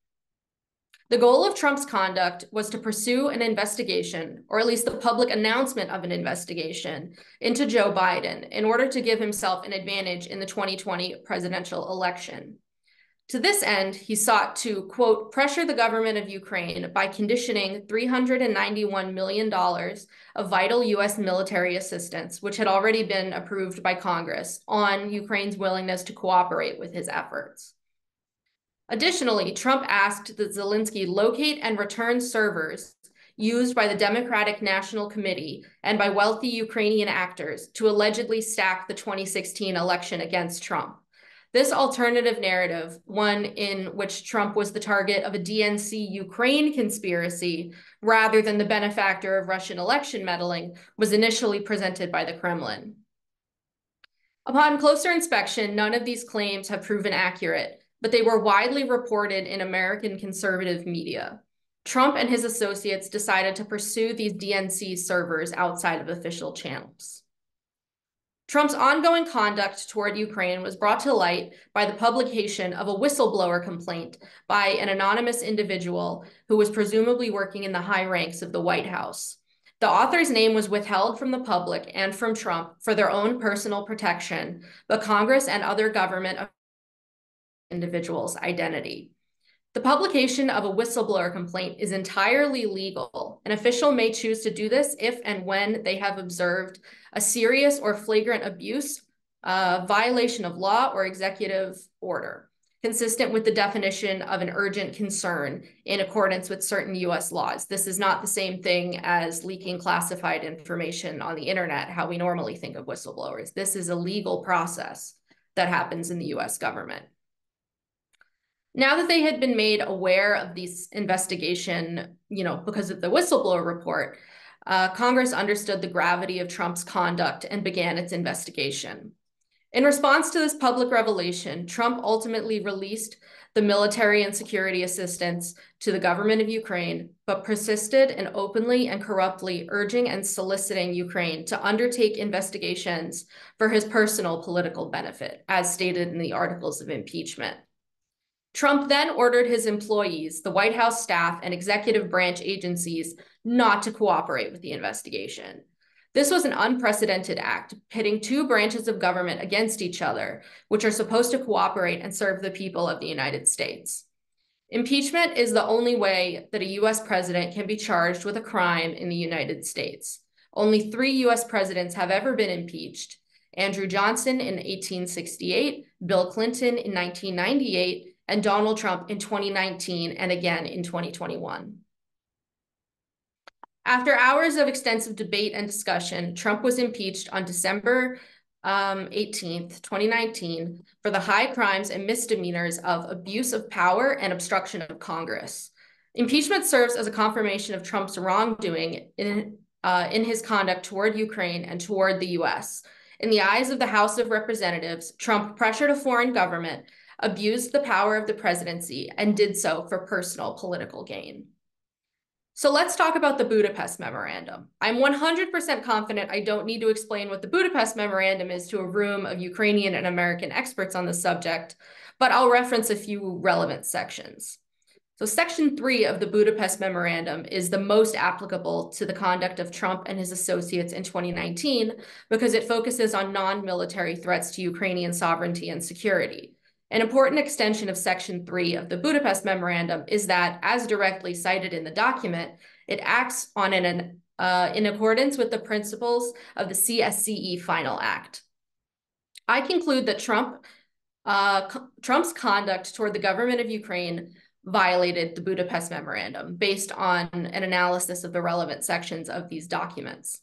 The goal of Trump's conduct was to pursue an investigation, or at least the public announcement of an investigation, into Joe Biden in order to give himself an advantage in the 2020 presidential election. To this end, he sought to, quote, pressure the government of Ukraine by conditioning $391 million of vital US military assistance, which had already been approved by Congress, on Ukraine's willingness to cooperate with his efforts. Additionally, Trump asked that Zelensky locate and return servers used by the Democratic National Committee and by wealthy Ukrainian actors to allegedly stack the 2016 election against Trump. This alternative narrative, one in which Trump was the target of a DNC Ukraine conspiracy rather than the benefactor of Russian election meddling, was initially presented by the Kremlin. Upon closer inspection, none of these claims have proven accurate, but they were widely reported in American conservative media. Trump and his associates decided to pursue these DNC servers outside of official channels. Trump's ongoing conduct toward Ukraine was brought to light by the publication of a whistleblower complaint by an anonymous individual who was presumably working in the high ranks of the White House. The author's name was withheld from the public and from Trump for their own personal protection, but Congress and other government individuals' identity. The publication of a whistleblower complaint is entirely legal. An official may choose to do this if and when they have observed a serious or flagrant abuse, violation of law or executive order. consistent with the definition of an urgent concern in accordance with certain US laws. This is not the same thing as leaking classified information on the internet, how we normally think of whistleblowers. This is a legal process that happens in the US government. Now that they had been made aware of this investigation, because of the whistleblower report, Congress understood the gravity of Trump's conduct and began its investigation. In response to this public revelation, Trump ultimately released the military and security assistance to the government of Ukraine, but persisted in openly and corruptly urging and soliciting Ukraine to undertake investigations for his personal political benefit, as stated in the articles of impeachment. Trump then ordered his employees, the White House staff, and executive branch agencies not to cooperate with the investigation. This was an unprecedented act, pitting two branches of government against each other, which are supposed to cooperate and serve the people of the United States. Impeachment is the only way that a US president can be charged with a crime in the United States. Only 3 US presidents have ever been impeached: Andrew Johnson in 1868, Bill Clinton in 1998, and Donald Trump in 2019, and again in 2021. After hours of extensive debate and discussion, Trump was impeached on December 18th, 2019, for the high crimes and misdemeanors of abuse of power and obstruction of Congress. Impeachment serves as a confirmation of Trump's wrongdoing in his conduct toward Ukraine and toward the US. In the eyes of the House of Representatives, Trump pressured a foreign government, abused the power of the presidency, and did so for personal political gain. So let's talk about the Budapest Memorandum. I'm 100% confident I don't need to explain what the Budapest Memorandum is to a room of Ukrainian and American experts on the subject, but I'll reference a few relevant sections. So Section 3 of the Budapest Memorandum is the most applicable to the conduct of Trump and his associates in 2019 because it focuses on non-military threats to Ukrainian sovereignty and security. An important extension of Section 3 of the Budapest Memorandum is that, as directly cited in the document, it acts on in accordance with the principles of the CSCE Final Act. I conclude that Trump's conduct toward the government of Ukraine violated the Budapest Memorandum based on an analysis of the relevant sections of these documents.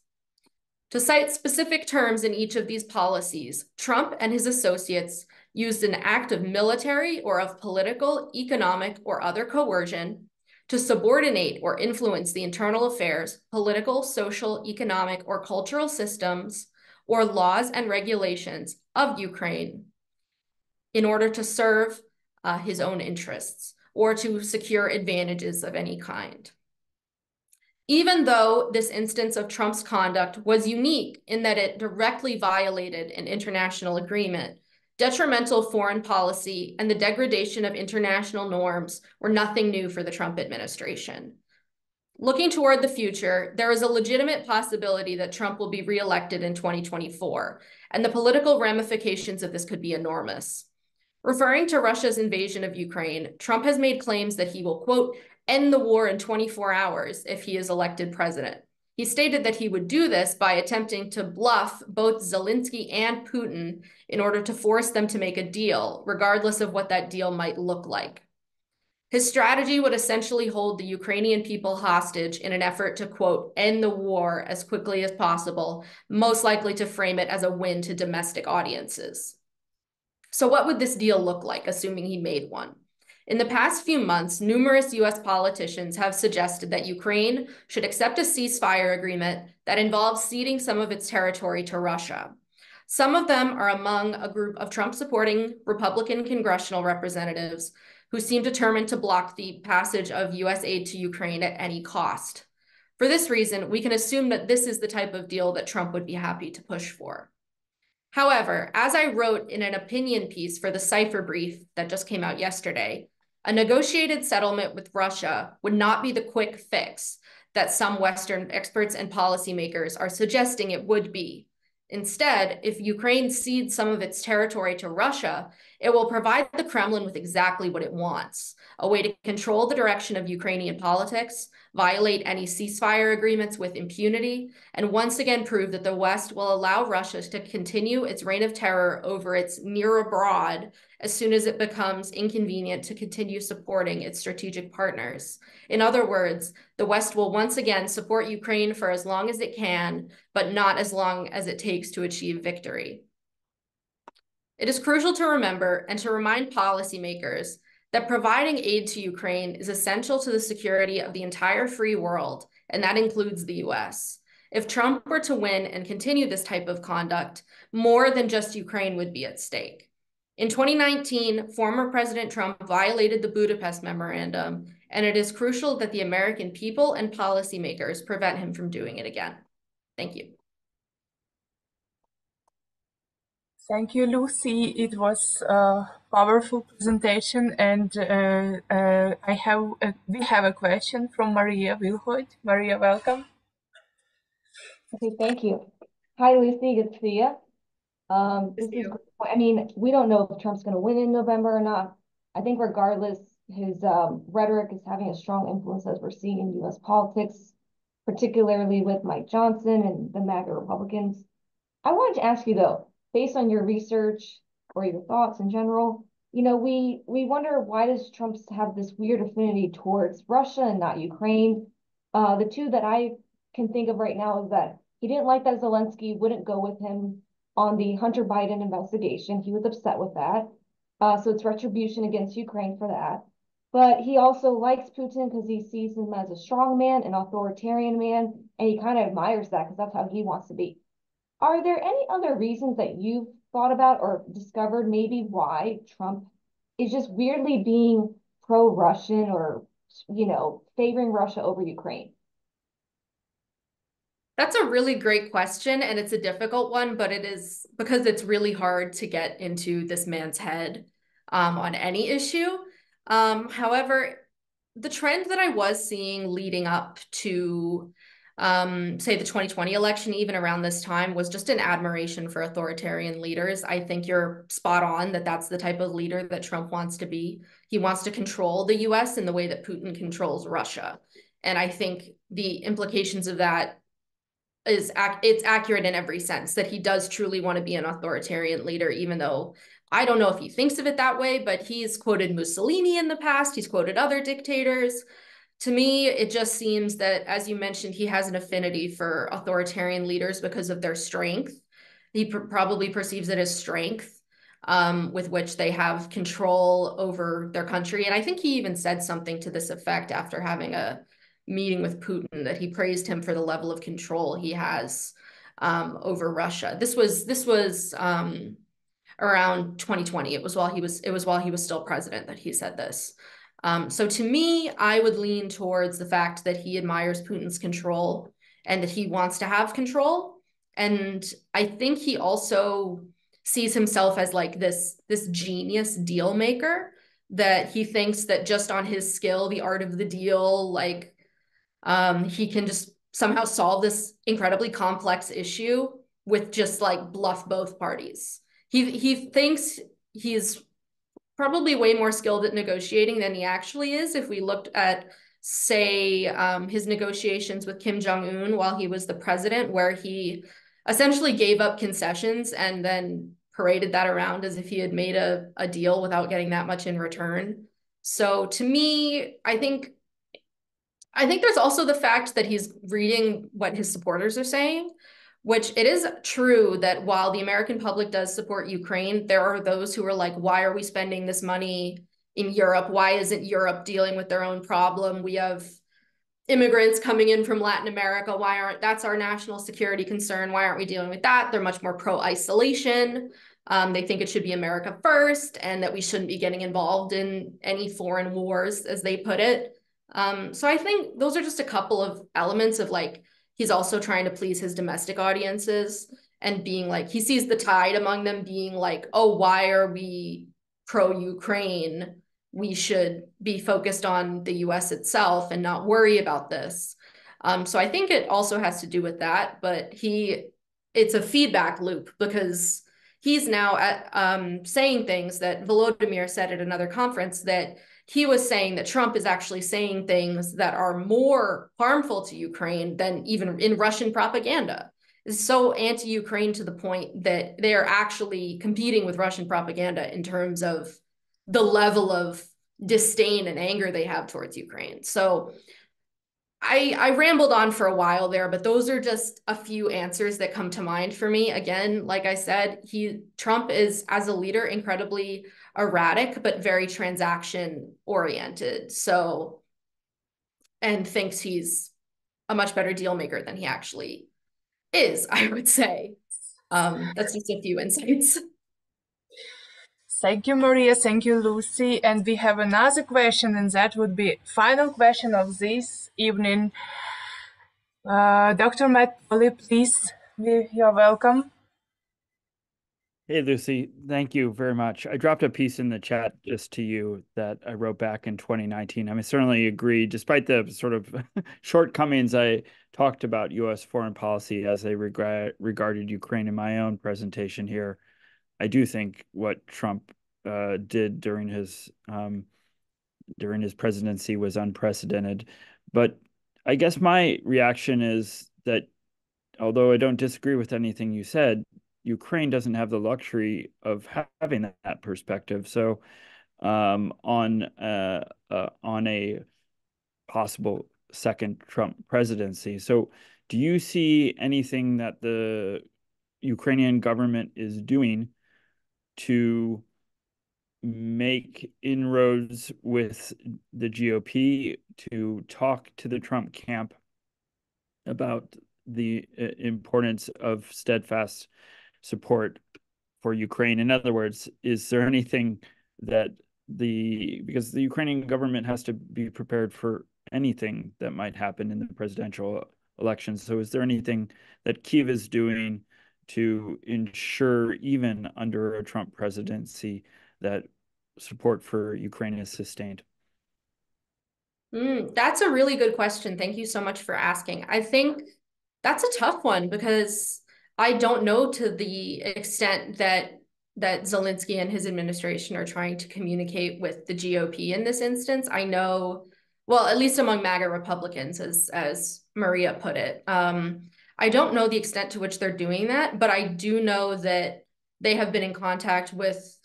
To cite specific terms in each of these policies, Trump and his associates used an act of military or of political, economic, or other coercion to subordinate or influence the internal affairs, political, social, economic, or cultural systems, or laws and regulations of Ukraine in order to serve his own interests or to secure advantages of any kind. Even though this instance of Trump's conduct was unique in that it directly violated an international agreement, detrimental foreign policy and the degradation of international norms were nothing new for the Trump administration. Looking toward the future, there is a legitimate possibility that Trump will be reelected in 2024, and the political ramifications of this could be enormous. Referring to Russia's invasion of Ukraine, Trump has made claims that he will, quote, end the war in 24 hours if he is elected president. He stated that he would do this by attempting to bluff both Zelensky and Putin in order to force them to make a deal, regardless of what that deal might look like. His strategy would essentially hold the Ukrainian people hostage in an effort to, quote, end the war as quickly as possible, most likely to frame it as a win to domestic audiences. So what would this deal look like, assuming he made one? In the past few months, numerous US politicians have suggested that Ukraine should accept a ceasefire agreement that involves ceding some of its territory to Russia. Some of them are among a group of Trump-supporting Republican congressional representatives who seem determined to block the passage of US aid to Ukraine at any cost. For this reason, we can assume that this is the type of deal that Trump would be happy to push for. However, as I wrote in an opinion piece for the Cipher Brief that just came out yesterday, a negotiated settlement with Russia would not be the quick fix that some Western experts and policymakers are suggesting it would be. Instead, if Ukraine cedes some of its territory to Russia, it will provide the Kremlin with exactly what it wants: a way to control the direction of Ukrainian politics, violate any ceasefire agreements with impunity, and once again prove that the West will allow Russia to continue its reign of terror over its near abroad as soon as it becomes inconvenient to continue supporting its strategic partners. In other words, the West will once again support Ukraine for as long as it can, but not as long as it takes to achieve victory. It is crucial to remember and to remind policymakers that providing aid to Ukraine is essential to the security of the entire free world, and that includes the US. If Trump were to win and continue this type of conduct, more than just Ukraine would be at stake. In 2019, former President Trump violated the Budapest Memorandum, and it is crucial that the American people and policymakers prevent him from doing it again. Thank you. Thank you, Lucy. It was a powerful presentation, and we have a question from Mariia Wilhoit. Mariia, welcome. Okay, thank you. Hi, Lucy. Good to see you. This is great. I mean, we don't know if Trump's going to win in November or not. I think regardless, his rhetoric is having a strong influence as we're seeing in U.S. politics, particularly with Mike Johnson and the MAGA Republicans. I wanted to ask you, though, based on your research or your thoughts in general, you know, we wonder, why does Trump have this weird affinity towards Russia and not Ukraine? The two that I can think of right now is that he didn't like that Zelensky wouldn't go with him on the Hunter Biden investigation. He was upset with that. So it's retribution against Ukraine for that. But he also likes Putin because he sees him as a strong man, an authoritarian man, and he kind of admires that because that's how he wants to be. Are there any other reasons that you've thought about or discovered maybe why Trump is just weirdly being pro-Russian or, you know, favoring Russia over Ukraine? That's a really great question, and it's a difficult one, but it is because it's really hard to get into this man's head on any issue. However, the trend that I was seeing leading up to, say, the 2020 election, even around this time, was just an admiration for authoritarian leaders. I think you're spot on that that's the type of leader that Trump wants to be. He wants to control the US in the way that Putin controls Russia. And I think the implications of that it's accurate in every sense, that he does truly want to be an authoritarian leader, even though I don't know if he thinks of it that way, but he's quoted Mussolini in the past. He's quoted other dictators. To me, it just seems that, as you mentioned, he has an affinity for authoritarian leaders because of their strength. He probably perceives it as strength with which they have control over their country. And I think he even said something to this effect after having a meeting with Putin, that he praised him for the level of control he has over Russia. This was around 2020. It was while he was still president that he said this. So to me, I would lean towards the fact that he admires Putin's control and that he wants to have control. And I think he also sees himself as like this genius deal maker, that he thinks that just on his skill, the art of the deal, like he can just somehow solve this incredibly complex issue with just like bluff both parties. He thinks he's probably way more skilled at negotiating than he actually is. If we looked at, say, his negotiations with Kim Jong-un while he was the president, where he essentially gave up concessions and then paraded that around as if he had made a deal without getting that much in return. So to me, I think there's also the fact that he's reading what his supporters are saying, which it is true that while the American public does support Ukraine, there are those who are like, why are we spending this money in Europe? Why isn't Europe dealing with their own problem? We have immigrants coming in from Latin America. That's our national security concern. Why aren't we dealing with that? They're much more pro-isolation. They think it should be America first and that we shouldn't be getting involved in any foreign wars, as they put it. So I think those are just a couple of elements of like, he's also trying to please his domestic audiences and being like, he sees the tide among them being like, oh, why are we pro-Ukraine? We should be focused on the US itself and not worry about this. So I think it also has to do with that, but it's a feedback loop because he's now saying things that Volodymyr said at another conference, that he was saying that Trump is actually saying things that are more harmful to Ukraine than even in Russian propaganda. Is so anti-Ukraine to the point that they are actually competing with Russian propaganda in terms of the level of disdain and anger they have towards Ukraine. So I rambled on for a while there, but those are just a few answers that come to mind for me. Again, like I said, Trump is, as a leader, incredibly erratic, but very transaction oriented. So, and thinks he's a much better deal maker than he actually is, I would say. That's just a few insights. Thank you, Mariia. Thank you, Lucy. And we have another question, and that would be final question of this evening. Dr. Matt Pauly, please, you're welcome. Hey, Lucy, thank you very much. I dropped a piece in the chat just to you that I wrote back in 2019. I mean, certainly agree, despite the sort of shortcomings, I talked about U.S. foreign policy as I regarded Ukraine in my own presentation here. I do think what Trump did during his presidency was unprecedented. But I guess my reaction is that although I don't disagree with anything you said, Ukraine doesn't have the luxury of having that perspective. So on a possible second Trump presidency. So do you see anything that the Ukrainian government is doing to make inroads with the GOP to talk to the Trump camp about the importance of steadfast support for Ukraine? In other words, is there anything that because the Ukrainian government has to be prepared for anything that might happen in the presidential elections. So is there anything that Kyiv is doing to ensure, even under a Trump presidency, that support for Ukraine is sustained? That's a really good question. Thank you so much for asking. I think that's a tough one because I don't know to the extent that Zelensky and his administration are trying to communicate with the GOP in this instance. I know, well, at least among MAGA Republicans, as Mariia put it. I don't know the extent to which they're doing that, but I do know that they have been in contact with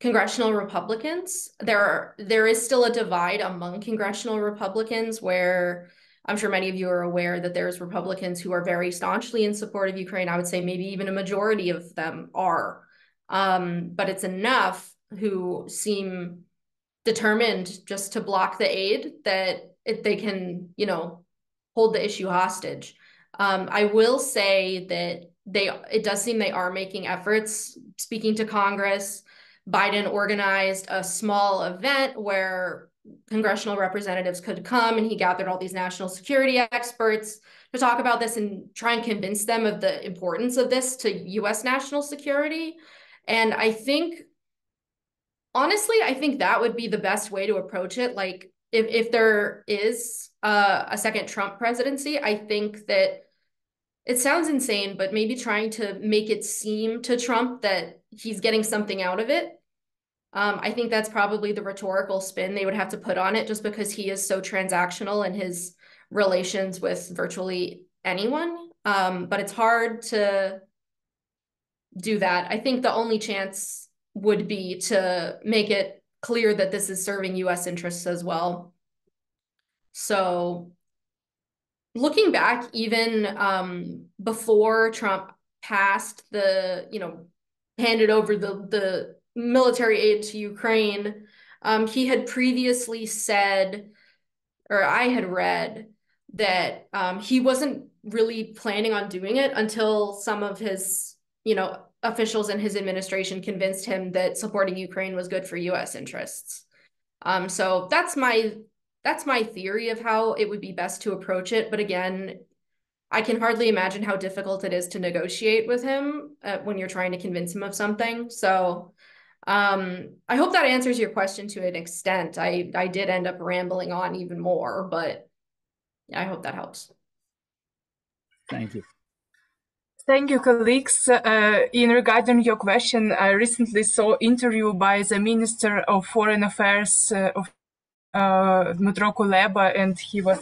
congressional Republicans. There is still a divide among congressional Republicans where I'm sure many of you are aware that there's Republicans who are very staunchly in support of Ukraine. I would say maybe even a majority of them are. But it's enough who seem determined just to block the aid that they can, hold the issue hostage. I will say that it does seem they are making efforts, speaking to Congress. Biden organized a small event where congressional representatives could come, and he gathered all these national security experts to talk about this and try and convince them of the importance of this to U.S. national security. And I think, honestly, I think that would be the best way to approach it. Like, if there is a second Trump presidency, I think that it sounds insane, but maybe trying to make it seem to Trump that he's getting something out of it. I think that's probably the rhetorical spin they would have to put on it, just because he is so transactional in his relations with virtually anyone. But it's hard to do that. I think the only chance would be to make it clear that this is serving U.S. interests as well. So looking back, even before Trump passed handed over the military aid to Ukraine, he had previously said, or I had read, that he wasn't really planning on doing it until some of his, officials in his administration convinced him that supporting Ukraine was good for U.S. interests. So that's my theory of how it would be best to approach it. But again, I can hardly imagine how difficult it is to negotiate with him when you're trying to convince him of something. So I hope that answers your question to an extent. I did end up rambling on even more, but I hope that helps. Thank you. Thank you, colleagues. In regarding your question, I recently saw interview by the Minister of Foreign Affairs of Dmytro Kuleba, and he was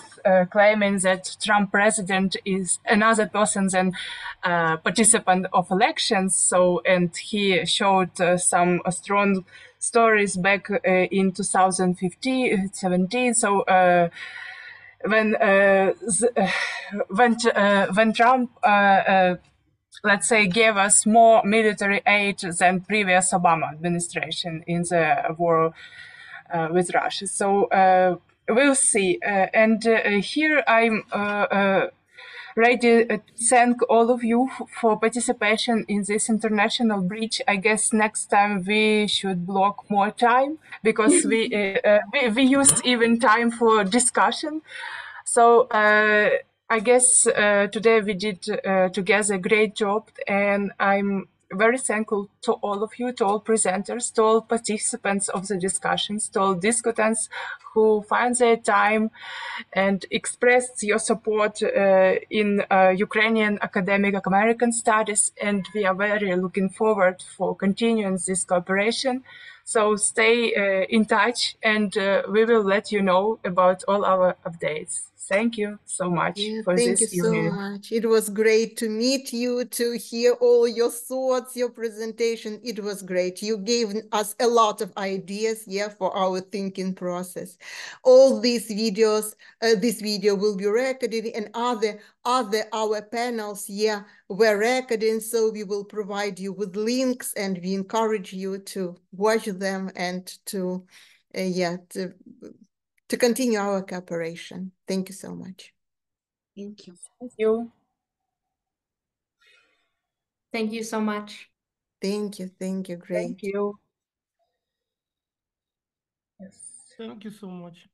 claiming that Trump president is another person than participant of elections. So, and he showed some strong stories back in 2015-17. So, when Trump let's say, gave us more military aid than previous Obama administration in the war with Russia. So we'll see. And here I'm ready to thank all of you for participation in this international bridge. I guess next time we should block more time because we used even time for discussion. So I guess today we did together a great job, and I'm very thankful to all of you, to all presenters, to all participants of the discussions, to all discutants who find their time and expressed your support in Ukrainian academic American studies. And we are very looking forward for continuing this cooperation. So stay in touch, and we will let you know about all our updates. Thank you so much for Thank this you so evening. much. It was great to meet you, to hear all your thoughts, your presentation. It was great. You gave us a lot of ideas, for our thinking process. All these videos, this video will be recorded, and other our panels, were recording. So we will provide you with links, and we encourage you to watch them and to continue our cooperation. Thank you so much. Thank you. Thank you. Thank you so much. Thank you. Great. Thank you. Yes. Thank you so much.